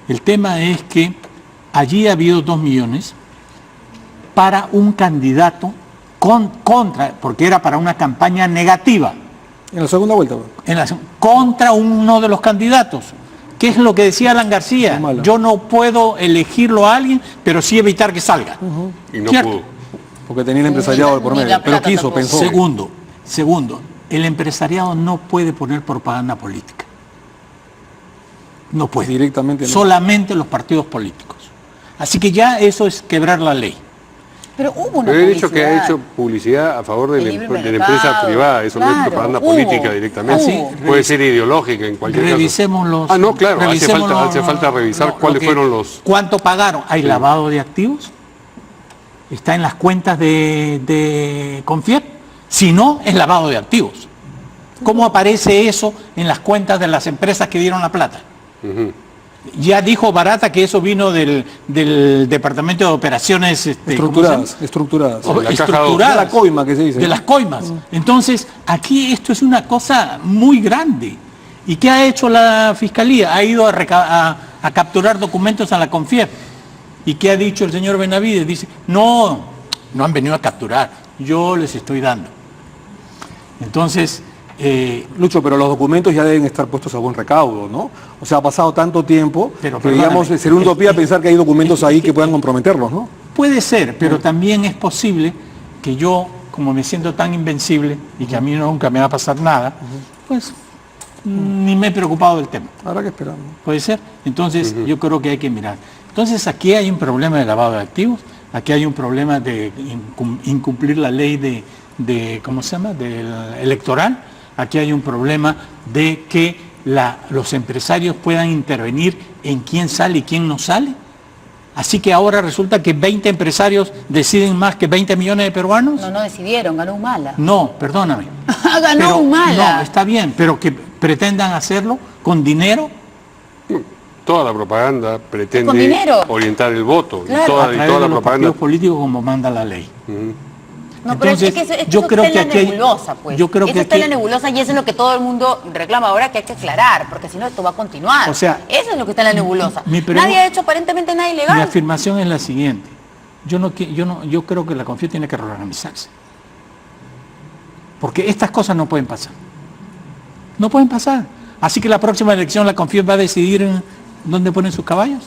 El tema es que allí ha habido 2 millones para un candidato contra, porque era para una campaña negativa. En la segunda vuelta. Contra uno de los candidatos. ¿Qué es lo que decía Alan García? Yo no puedo elegirlo a alguien, pero sí evitar que salga. Y no ¿cierto? pudo. Porque tenía el empresariado por medio. Pero quiso, pensó. Segundo, el empresariado no puede poner propaganda política. No puede. Directamente no. Solamente los partidos políticos. Así que ya eso es quebrar la ley. Pero hubo una Pero he dicho que ha publicidad. hecho publicidad a favor de la libre empresa mercado, privada, eso no es claro, propaganda hubo. política directamente. Puede ser ideológica en cualquier Revisemos los... caso. No, claro, hace revisemos falta revisar cuáles fueron los... ¿Cuánto pagaron? ¿Hay lavado de activos? ¿Está en las cuentas de Confiep? Si no, es lavado de activos. ¿Cómo aparece eso en las cuentas de las empresas que dieron la plata? Ya dijo Barata que eso vino del Departamento de Operaciones Estructuradas. estructuradas. De la coima, que se dice. De las coimas. Entonces, aquí esto es una cosa muy grande. ¿Y qué ha hecho la Fiscalía? Ha ido a capturar documentos a la Confiep. ¿Y qué ha dicho el señor Benavides? Dice, no han venido a capturar, yo les estoy dando. Entonces... Lucho, pero los documentos ya deben estar puestos a buen recaudo, ¿no? O sea, ha pasado tanto tiempo que, digamos, sería una utopía pensar que hay documentos ahí que puedan comprometerlos, ¿no? Puede ser, pero también es posible que yo, como me siento tan invencible y que a mí nunca me va a pasar nada, pues ni me he preocupado del tema. Habrá que esperar, ¿no? Puede ser. Entonces, yo creo que hay que mirar. Entonces, aquí hay un problema de lavado de activos, aquí hay un problema de incumplir la ley de ¿cómo se llama?, del electoral. Aquí hay un problema de que los empresarios puedan intervenir en quién sale y quién no sale. Así que ahora resulta que 20 empresarios deciden más que 20 millones de peruanos. No decidieron, ganó Humala. No, perdóname. Ganó Humala. No, está bien, pero que pretendan hacerlo con dinero. toda la propaganda Con pretende dinero. orientar el voto. Claro. Y toda, a y través toda de la los propaganda. partidos políticos como manda la ley. No, pero Entonces, es que eso, yo creo está que en la aquí hay- nebulosa, pues. yo creo Eso que está en la aquí- nebulosa y eso es lo que todo el mundo reclama ahora, que hay que aclarar, porque si no esto va a continuar. O sea, eso es lo que está en la nebulosa. mi Nadie ha hecho aparentemente nada Mi ilegal. afirmación es la siguiente. Yo creo que la CONFIEP tiene que reorganizarse. Porque estas cosas no pueden pasar. No pueden pasar. Así que la próxima elección la CONFIEP va a decidir en dónde ponen sus caballos.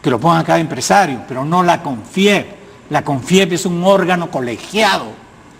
Que lo pongan cada empresario, pero no la CONFIEP. La CONFIEP es un órgano colegiado.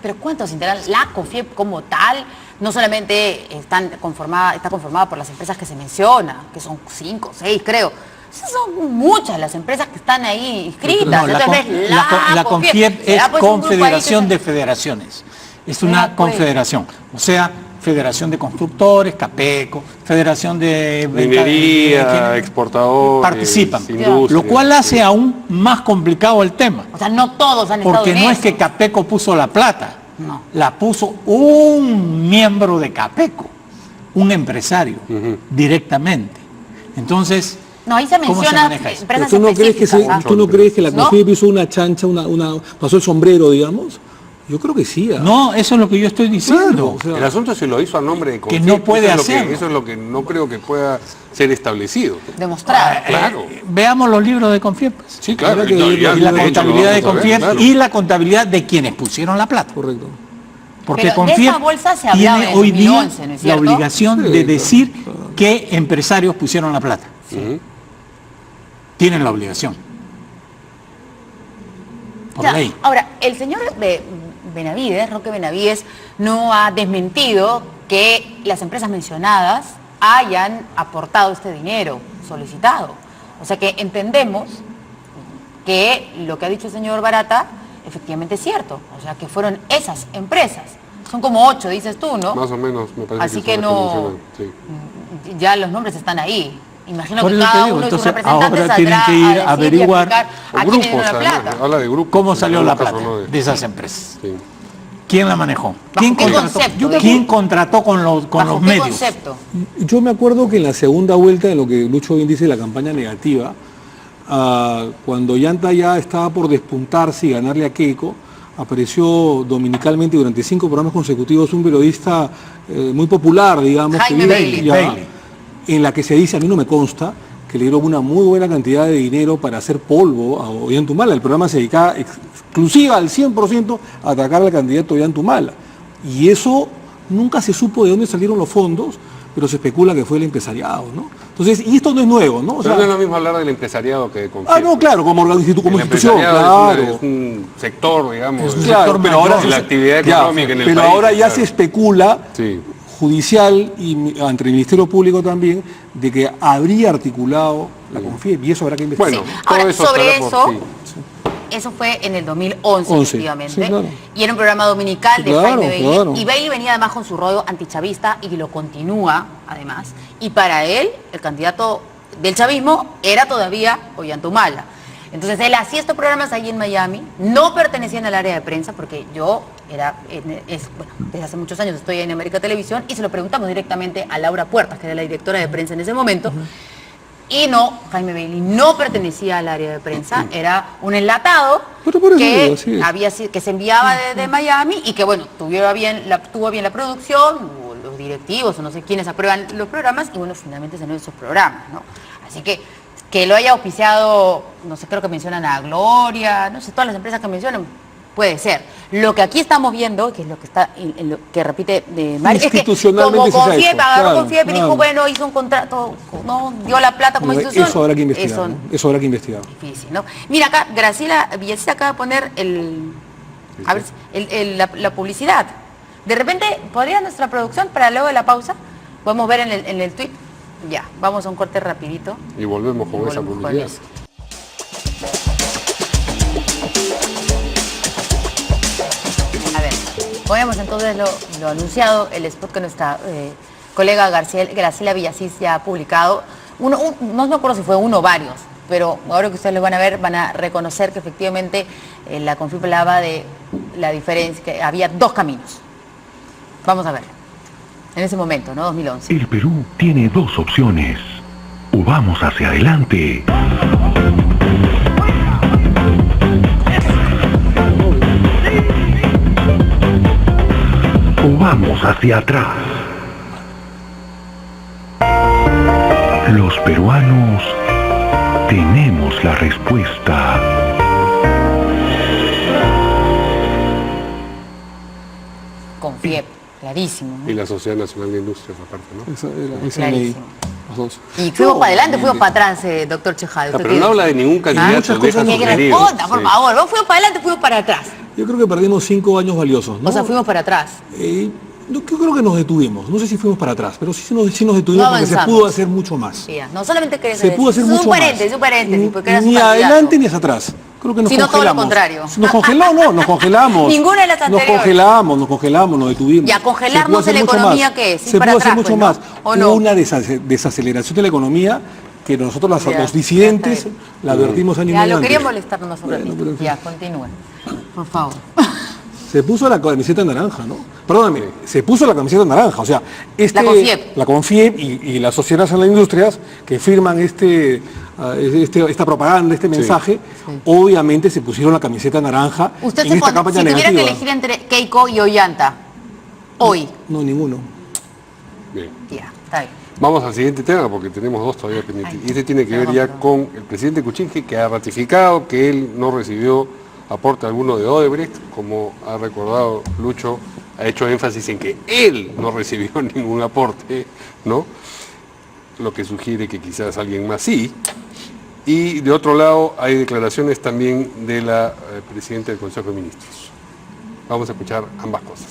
Pero ¿cuántos integran la CONFIEP como tal? No solamente está conformada por las empresas que se menciona, que son 5 o 6 creo. Son muchas las empresas que están ahí inscritas. No, la Entonces, no es la CONFIEP es Será, pues, un grupo ahí que Confederación se- de Federaciones. Es una Ya, pues. confederación. O sea, Federación de Constructores, CAPECO, Federación de Minería, exportadores, participan. industria, Lo cual hace sí. aún más complicado el tema. O sea, no todos han estado Porque en no es eso. que CAPECO puso la plata, No. la puso un miembro de CAPECO, un empresario, directamente. Entonces, No, ahí se ¿cómo se menciona maneja eso? empresas ¿Tú no crees que específicas, ¿ah? tú no crees que la ¿No? CONFIEP hizo una chancha, pasó el sombrero, digamos? Yo creo que sí. no, eso es lo que yo estoy diciendo. Claro, o sea, El asunto se lo hizo a nombre de Que CONFIEP. no puede Eso es lo que- hacerlo. Eso es lo que no creo que pueda ser establecido. Demostrar. Claro. Veamos los libros de CONFIEP, pues. Sí, claro. Habrá que y ver ya, Y la de hecho, lo contabilidad de vamos a ver, CONFIEP claro. y la contabilidad de quienes pusieron la plata. correcto. Porque Pero de CONFIEP esa bolsa se hablaba tiene en hoy 2011, día ¿no es la cierto? obligación de decir qué empresarios pusieron la plata. Tienen la obligación. Por Ya, ley. ahora, el señor Benavides, Roque Benavides, no ha desmentido que las empresas mencionadas hayan aportado este dinero solicitado. O sea que entendemos que lo que ha dicho el señor Barata efectivamente es cierto. O sea que fueron esas empresas. Son como 8, dices tú, ¿no? Más o menos, me parece. Así son que las no, mencionan, sí. ya los nombres están ahí. Imagino Por que eso te cada digo, uno de sus entonces, representantes ahora tienen saldrá que ir a decir y averiguar explicar O a quién le dieron grupos, la además, plata. habla de grupos. ¿Cómo salió la Grupos plata o no de esas empresas? Sí. ¿Quién la manejó? ¿Bajo qué concepto? ¿Quién contrató con los ¿Bajo qué medios? concepto? Yo me acuerdo que en la segunda vuelta de lo que Lucho bien dice, la campaña negativa, cuando Llanta ya estaba por despuntarse y ganarle a Keiko, apareció dominicalmente durante 5 programas consecutivos un periodista muy popular, digamos, Jaime Bailey. Bailey. en la que se dice, a mí no me consta, que le dieron una muy buena cantidad de dinero para hacer polvo a Ollantumala. El programa se dedicaba exclusiva al 100% a atacar al candidato Ollantumala. Y eso nunca se supo de dónde salieron los fondos, pero se especula que fue el empresariado, ¿no? Entonces, y esto no es nuevo, ¿no? O Pero sea, no es lo mismo hablar del empresariado que de CONFIEP. no, claro, como institución, El claro. empresariado es un sector, digamos, Es un de- sector Claro, pero mayor ahora de la actividad económica en el pero país. ahora ya claro. se especula Sí. judicial y ante el Ministerio Público también de que habría articulado la CONFIEP y eso habrá que investigar. Bueno, Sí. todo Ahora, eso sobre estará por- eso, sí. eso fue en el 2011, 11, efectivamente. sí, claro. Y era un programa dominical Sí, de claro, Jaime Bailey. claro. Y Bailey venía además con su rollo antichavista y lo continúa, además. Y para él, el candidato del chavismo era todavía Ollantumala. Entonces él hacía estos programas ahí en Miami, no pertenecían al área de prensa, porque yo desde hace muchos años estoy en América Televisión, y se lo preguntamos directamente a Laura Puertas, que era la directora de prensa en ese momento. Y no, Jaime Bailey no pertenecía al área de prensa, era un enlatado Pero por eso que, digo, sí. que se enviaba de Miami y que, bueno, tuvo bien la producción, o los directivos o no sé quiénes aprueban los programas, y bueno, finalmente se esos programas, ¿no? Así que lo haya auspiciado, no sé, creo que mencionan a Gloria, no sé, todas las empresas que mencionan, puede ser. Lo que aquí estamos viendo, que es lo que está en lo que repite de Mari, es que Institucionalmente como sí se ha CONFIEP, hecho, agarró claro, CONFIEP y dijo, claro. bueno, hizo un contrato, no dio la plata como institución. Eso habrá que investigar. Eso ¿no? Eso habrá que investigar. difícil, ¿no? Mira acá, Graciela Villasista acaba de poner a ver, la publicidad. De repente, ¿podría nuestra producción, para luego de la pausa, podemos ver en el tweet? Ya, vamos a un corte rapidito. Y volvemos con Y esa volvemos con publicidad. eso. A ver, ponemos entonces lo anunciado, el spot que nuestra colega Graciela Villasís ya ha publicado. No me acuerdo si fue uno o varios, pero ahora que ustedes lo van a ver, van a reconocer que efectivamente la CONFIEP hablaba de la diferencia, que había 2 caminos. Vamos a ver. En ese momento, ¿no? 2011. El Perú tiene 2 opciones. o vamos hacia adelante. O vamos hacia atrás. Los peruanos tenemos la respuesta. Confiep, clarísimo, ¿no? Y la Sociedad Nacional de Industrias, aparte, ¿no? Esa ley, Clarísimo. los dos. Y fuimos para adelante, fuimos para atrás, doctor Chejade. Pero no habla de ningún candidato, muchas deja cosas no- Que sugeridos. responda, por Sí. favor. Vos fuimos para adelante, fuimos para atrás. Yo creo que perdimos 5 años valiosos, ¿no? O sea, fuimos para atrás. Yo creo que nos detuvimos. No sé si fuimos para atrás, pero sí nos detuvimos No porque se avanzamos. pudo hacer mucho más. Sí, no solamente querés Se pudo hacer mucho un más. paréntesis, porque eras un Ni candidato. adelante ni hacia atrás. Creo que nos Sino todo lo congelamos. contrario. Nos congelamos. Ninguna de las anteriores. Nos congelamos, nos detuvimos. Y a congelarnos Se pudo hacer en la mucho economía, más. ¿qué es? Ir Se para pudo hacer atrás, mucho pues, más. ¿no? ¿O no? Hubo una desaceleración de la economía que nosotros Ya, los disidentes ya está la advertimos años y Ya, medio lo quería antes. molestar nomás un Bueno, ratito. pero en fin. Ya, continúen. Por favor. Se puso la camiseta naranja, ¿no? Perdóname, se puso la camiseta naranja, o sea, La Confiep. la Confiep y la Sociedad Nacional de Industrias que firman esta propaganda, este mensaje, obviamente se pusieron la camiseta naranja Usted en esta si campaña tuviera negativa. que elegir entre Keiko y Ollanta, hoy. No, ninguno. Bien. Ya, está bien. Vamos al siguiente tema porque tenemos dos todavía pendientes. Ay, Y este tiene que ver perdón, ya perdón. con el presidente Kuczynski, que ha ratificado que él no recibió aporte alguno de Odebrecht. Como ha recordado Lucho, ha hecho énfasis en que él no recibió ningún aporte, ¿no? Lo que sugiere que quizás alguien más sí. Y de otro lado hay declaraciones también de la presidenta del Consejo de Ministros. Vamos a escuchar ambas cosas.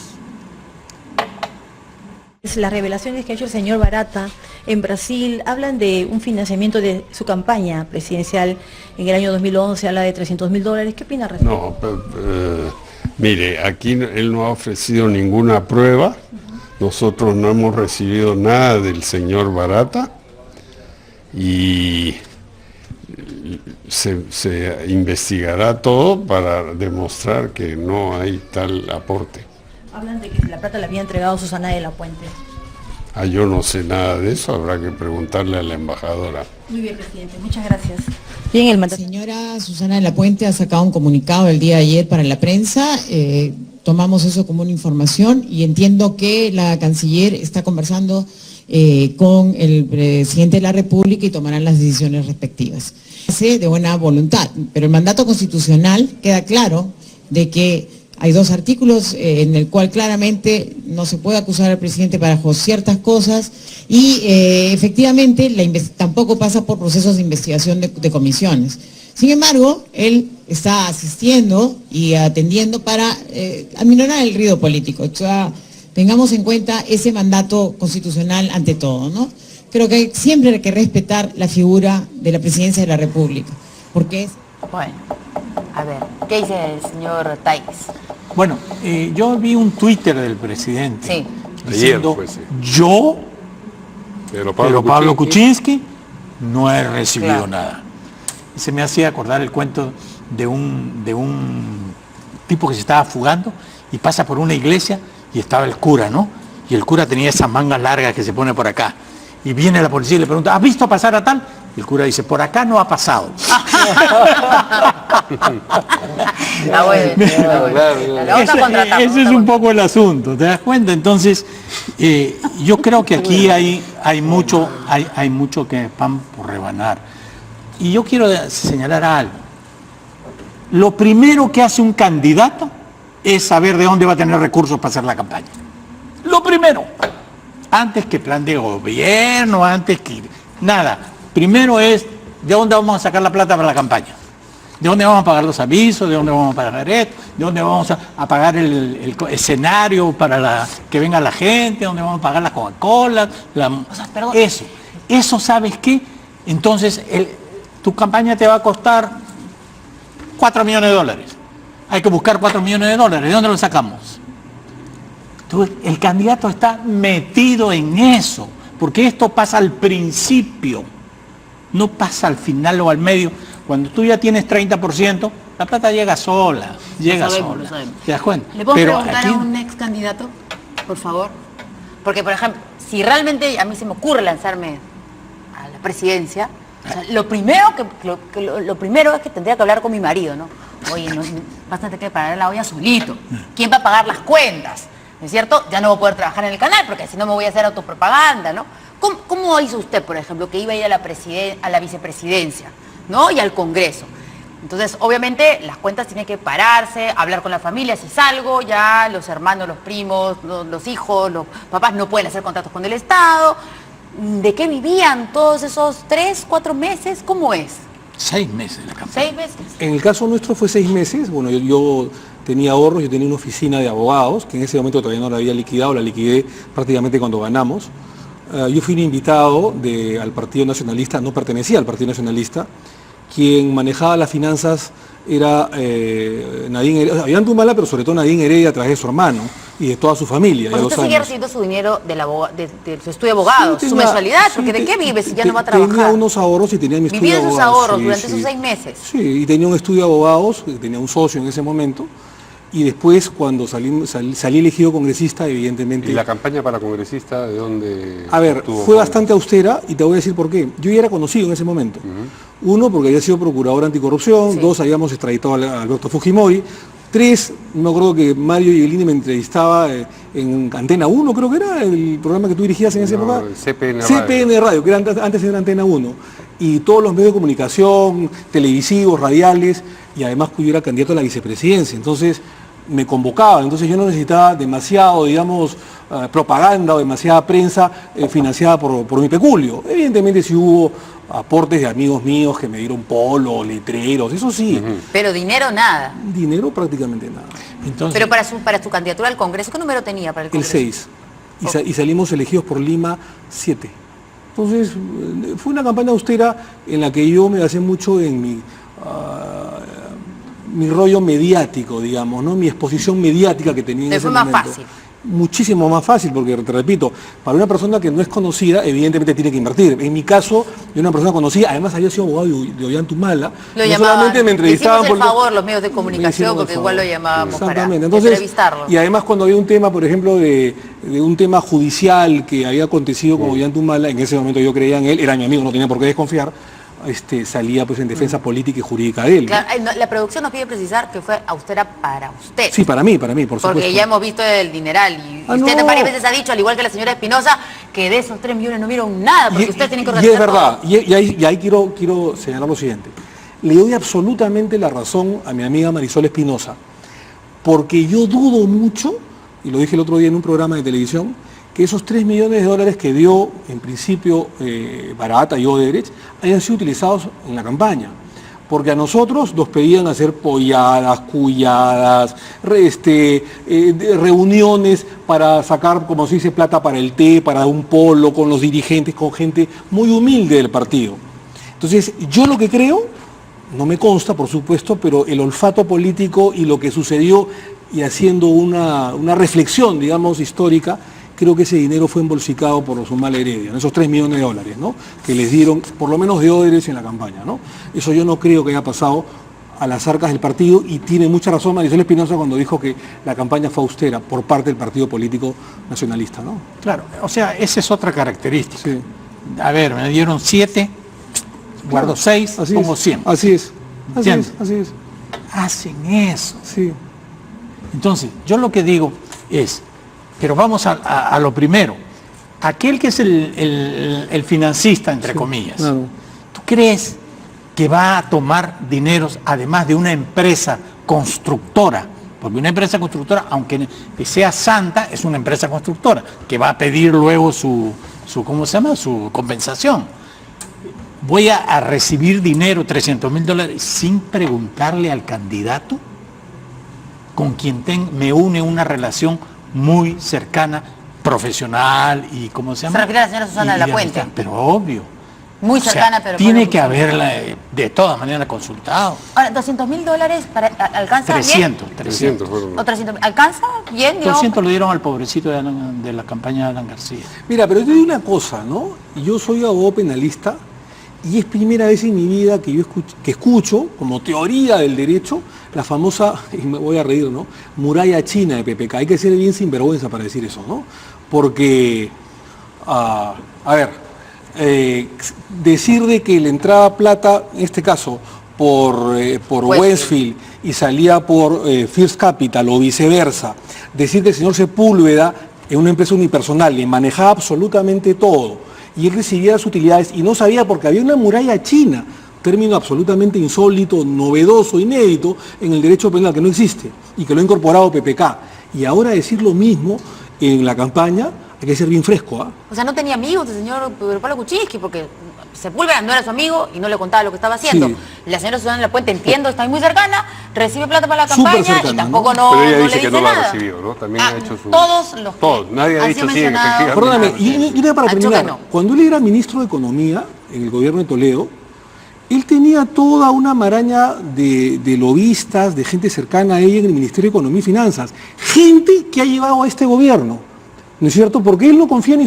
Las revelaciones que ha hecho el señor Barata en Brasil hablan de un financiamiento de su campaña presidencial en el año 2011, habla de $300.000. ¿Qué opina al respecto? No, mire, aquí él no ha ofrecido ninguna prueba, nosotros no hemos recibido nada del señor Barata y se investigará todo para demostrar que no hay tal aporte. Hablan de que la plata la había entregado Susana de la Puente. Yo no sé nada de eso, habrá que preguntarle a la embajadora. Muy bien, presidente, muchas gracias. Bien, el mandato. La señora Susana de la Puente ha sacado un comunicado el día de ayer para la prensa. Tomamos eso como una información y entiendo que la canciller está conversando con el presidente de la República y tomarán las decisiones respectivas. De buena voluntad, pero el mandato constitucional queda claro de que hay dos artículos en el cual claramente no se puede acusar al presidente para ciertas cosas y efectivamente tampoco pasa por procesos de investigación de comisiones. Sin embargo, él está asistiendo y atendiendo para aminorar el ruido político. O sea, tengamos en cuenta ese mandato constitucional ante todo, ¿no? Creo que siempre hay que respetar la figura de la presidencia de la República, porque es... Bueno, a ver, ¿qué dice el señor Taix? Bueno, yo vi un Twitter del presidente Sí. diciendo, Ayer, pues, sí. yo, Pero Pablo Kuczynski, no he recibido Claro. nada. Y se me hacía acordar el cuento de un tipo que se estaba fugando y pasa por una iglesia y estaba el cura, ¿no? Y el cura tenía esas mangas largas que se pone por acá. Y viene la policía y le pregunta, ¿has visto pasar a tal? Y el cura dice, por acá no ha pasado. Está bueno, está bueno. La vamos a contratar. Ese es un poco el asunto, ¿te das cuenta? Entonces, yo creo que aquí hay mucho que pan por rebanar. Y yo quiero señalar algo. Lo primero que hace un candidato es saber de dónde va a tener recursos para hacer la campaña. Lo primero. Antes que plan de gobierno, antes que nada. Primero es de dónde vamos a sacar la plata para la campaña. ¿De dónde vamos a pagar los avisos? ¿De dónde vamos a pagar esto? ¿De dónde vamos a pagar el escenario para que venga la gente? ¿De dónde vamos a pagar las Coca-Cola? Eso, ¿sabes qué? Entonces, tu campaña te va a costar $4 millones. Hay que buscar $4 millones. ¿De dónde lo sacamos? Entonces, el candidato está metido en eso, porque esto pasa al principio, no pasa al final o al medio. Cuando tú ya tienes 30%, la plata llega sola, Lo sabemos. ¿Te das cuenta? ¿Le puedo Pero preguntar aquí, a un ex candidato, por favor? Porque, por ejemplo, si realmente a mí se me ocurre lanzarme a la presidencia, o sea, lo primero es que tendría que hablar con mi marido, ¿no? Oye, vas a tener que pagar la olla solito. ¿Quién va a pagar las cuentas? ¿No es cierto? Ya no voy a poder trabajar en el canal porque si no me voy a hacer autopropaganda, ¿no? ¿Cómo hizo usted, por ejemplo, que iba a ir a la vicepresidencia, ¿no? Y al Congreso? Entonces, obviamente, las cuentas tienen que pararse, hablar con la familia. Si salgo, ya los hermanos, los primos, los hijos, los papás no pueden hacer contratos con el Estado. ¿De qué vivían todos esos 3, 4 meses? ¿Cómo es? 6 meses la campaña. 6 meses. En el caso nuestro fue 6 meses. Bueno, yo tenía ahorros, yo tenía una oficina de abogados, que en ese momento todavía no la había liquidado, la liquidé prácticamente cuando ganamos. Yo fui un invitado al Partido Nacionalista, no pertenecía al Partido Nacionalista. Quien manejaba las finanzas era Nadine Heredia, Ollanta Humala, pero sobre todo Nadine Heredia a través de su hermano y de toda su familia. Pues usted sigue recibiendo su dinero de su estudio de abogado, sí, su mensualidad, porque ¿de qué vive si ya no va a trabajar? Tenía unos ahorros y tenía mi estudio de abogados. ¿Vivía de sus ahorros sí, durante sí. esos 6 meses? Sí, y tenía un estudio de abogados, tenía un socio en ese momento. Y después, cuando salí elegido congresista, evidentemente... ¿Y la campaña para congresista de dónde? A ver, fue bastante austera y te voy a decir por qué. Yo ya era conocido en ese momento. Uno, porque había sido procurador anticorrupción. Sí. 2, habíamos extraditado a Alberto Fujimori. 3, me acuerdo que Mario Yeglini me entrevistaba en Antena 1, creo que era el programa que tú dirigías en esa época. CPN Radio, que era antes era Antena 1. Y todos los medios de comunicación, televisivos, radiales, y además que yo era candidato a la vicepresidencia. Entonces me convocaban, entonces yo no necesitaba demasiado, digamos, propaganda o demasiada prensa financiada por mi peculio. Evidentemente sí hubo aportes de amigos míos que me dieron polo, letreros, eso sí. Pero dinero nada. Dinero prácticamente nada. Entonces, pero para su candidatura al Congreso, ¿qué número tenía para el Congreso? El 6. Y salimos elegidos por Lima 7. Entonces fue una campaña austera en la que yo me basé mucho en mi rollo mediático, digamos, ¿no? Mi exposición mediática que tenía en ese momento. Fue más fácil. Muchísimo más fácil, porque te repito, para una persona que no es conocida, evidentemente tiene que invertir. En mi caso, yo una persona conocida, además había sido abogado de Ollanta Humala. Lo llamaban, solamente me entrevistaban por favor los medios de comunicación, porque igual lo llamábamos para entrevistarlo. Y además cuando había un tema, por ejemplo, de un tema judicial que había acontecido con Ollanta Humala, en ese momento yo creía en él, era mi amigo, no tenía por qué desconfiar. Salía pues en defensa política y jurídica de él. Claro, la producción nos pide precisar que fue austera para usted. Sí, para mí, por supuesto. Porque ya hemos visto el dineral y usted varias veces ha dicho, al igual que la señora Espinosa, que de esos 3 millones no vieron nada, porque usted tiene que organizar. Y es verdad, y ahí quiero señalar lo siguiente. Le doy absolutamente la razón a mi amiga Marisol Espinosa, porque yo dudo mucho, y lo dije el otro día en un programa de televisión, que esos 3 millones de dólares que dio en principio Barata y Odebrecht hayan sido utilizados en la campaña. Porque a nosotros nos pedían hacer polladas, cuyadas, reuniones para sacar, como se dice, plata para el té, para un polo, con los dirigentes, con gente muy humilde del partido. Entonces, yo lo que creo, no me consta, por supuesto, pero el olfato político y lo que sucedió, y haciendo una reflexión, digamos, histórica, creo que ese dinero fue embolsicado por los Humala Heredia, esos 3 millones de dólares, ¿no? Que les dieron, por lo menos de Odebrecht en la campaña, ¿no? Eso yo no creo que haya pasado a las arcas del partido, y tiene mucha razón Marisol Espinosa cuando dijo que la campaña fue austera por parte del partido político nacionalista, ¿no? Claro, o sea, esa es otra característica. Sí. A ver, me dieron 7, guardo 6, pongo 100. Así es. Hacen eso. Sí. Entonces, yo lo que digo es, pero vamos a lo primero. Aquel que es el financista, entre comillas, claro. ¿Tú crees que va a tomar dineros además de una empresa constructora? Porque una empresa constructora, aunque sea santa, es una empresa constructora, que va a pedir luego su ¿cómo se llama? Su compensación. Voy a recibir dinero, $300,000, sin preguntarle al candidato con quien me une una relación muy cercana, profesional y ¿cómo se llama? Se refiere a la señora Susana de la Puente. Pero obvio. Muy cercana, pero... Tiene que haberla de todas maneras consultado. Ahora, $200,000 ¿alcanza 300, bien? 300. ¿O 300? ¿Alcanza bien? 200 lo dieron al pobrecito de la campaña de Alan García. Mira, pero te digo una cosa, ¿no? Yo soy abogado penalista y es primera vez en mi vida que yo escucho, como teoría del derecho, la famosa, y me voy a reír, ¿no? Muralla china de PPK. Hay que ser bien sinvergüenza para decir eso, ¿no? Porque, a ver, decir de que le entraba plata, en este caso, por Westfield y salía por First Capital o viceversa, decir que el señor Sepúlveda en una empresa unipersonal le manejaba absolutamente todo y él recibía las utilidades y no sabía porque había una muralla china, término absolutamente insólito, novedoso, inédito en el derecho penal que no existe y que lo ha incorporado PPK. Y ahora decir lo mismo en la campaña, hay que ser bien fresco. O sea, no tenía amigos el señor Pedro Pablo Kuczynski porque Sepúlveda no era su amigo y no le contaba lo que estaba haciendo. Sí. La señora Susana de la Puente, entiendo, está muy cercana, recibe plata para la campaña cercana, y tampoco ¿no? Pero ella no dice le que dice no la ha nada. recibido, ¿no? También ha hecho su... Todos nadie ha han dicho sido sí, mencionados. efectivamente. Perdóname, y para Han dicho terminar, que no. cuando él era ministro de Economía en el gobierno de Toledo, él tenía toda una maraña de lobistas, de gente cercana a ella en el Ministerio de Economía y Finanzas. Gente que ha llevado a este gobierno, ¿no es cierto? Porque él no confía ni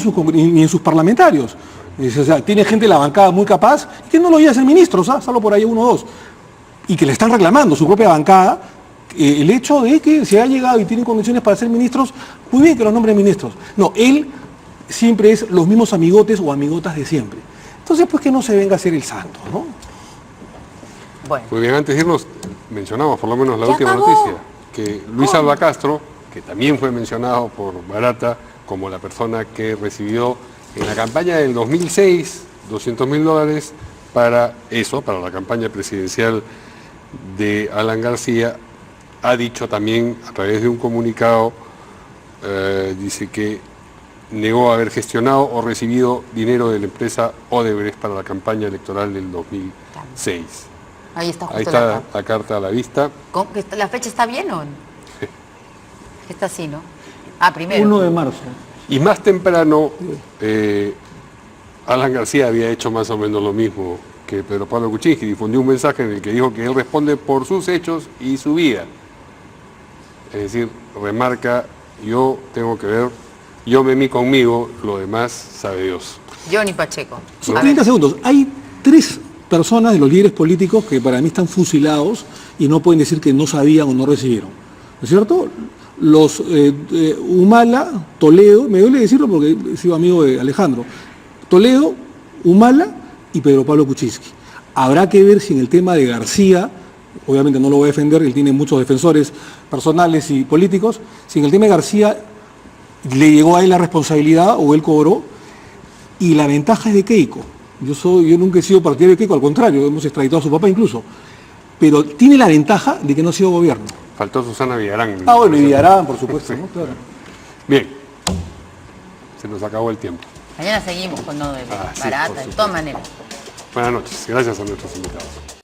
en sus parlamentarios. O sea, tiene gente de la bancada muy capaz que no lo lleva a ser ministro, salvo por ahí uno o dos. Y que le están reclamando su propia bancada el hecho de que se ha llegado y tienen condiciones para ser ministros, muy bien que los nombren ministros. No, él siempre es los mismos amigotes o amigotas de siempre. Entonces, pues que no se venga a ser el santo, ¿no? Bueno. Muy bien, antes de irnos, mencionamos por lo menos la Ya última acabó. noticia, que Luis Alba Castro, que también fue mencionado por Barata como la persona que recibió en la campaña del 2006 $200.000 para eso, para la campaña presidencial de Alan García, ha dicho también a través de un comunicado, dice que negó haber gestionado o recibido dinero de la empresa Odebrecht para la campaña electoral del 2006. Ahí está justo Ahí está la carta a la vista. ¿La fecha está bien o no? Está así, ¿no? Ah, primero. 1 de marzo. Y más temprano, Alan García había hecho más o menos lo mismo que Pedro Pablo Kuczynski, difundió un mensaje en el que dijo que él responde por sus hechos y su vida. Es decir, remarca, yo tengo que ver, yo me mí conmigo, lo demás sabe Dios. Johnny Pacheco. Son 30 segundos. Hay 3 personas de los líderes políticos que para mí están fusilados y no pueden decir que no sabían o no recibieron. ¿No es cierto? Los Humala, Toledo, me duele decirlo porque he sido amigo de Alejandro, Toledo, Humala y Pedro Pablo Kuczynski. Habrá que ver si en el tema de García, obviamente no lo voy a defender, él tiene muchos defensores personales y políticos, si en el tema de García le llegó a él la responsabilidad o él cobró, y la ventaja es de Keiko. Yo nunca he sido partidario de Keiko, al contrario, hemos extraditado a su papá incluso, pero tiene la ventaja de que no ha sido gobierno. Faltó Susana Villarán. Ah, bueno, y Villarán, por supuesto, ¿no? Claro. Bien, se nos acabó el tiempo. Mañana seguimos con Odebrecht, Sí, Barata, por de supuesto. todas maneras. Buenas noches, gracias a nuestros invitados.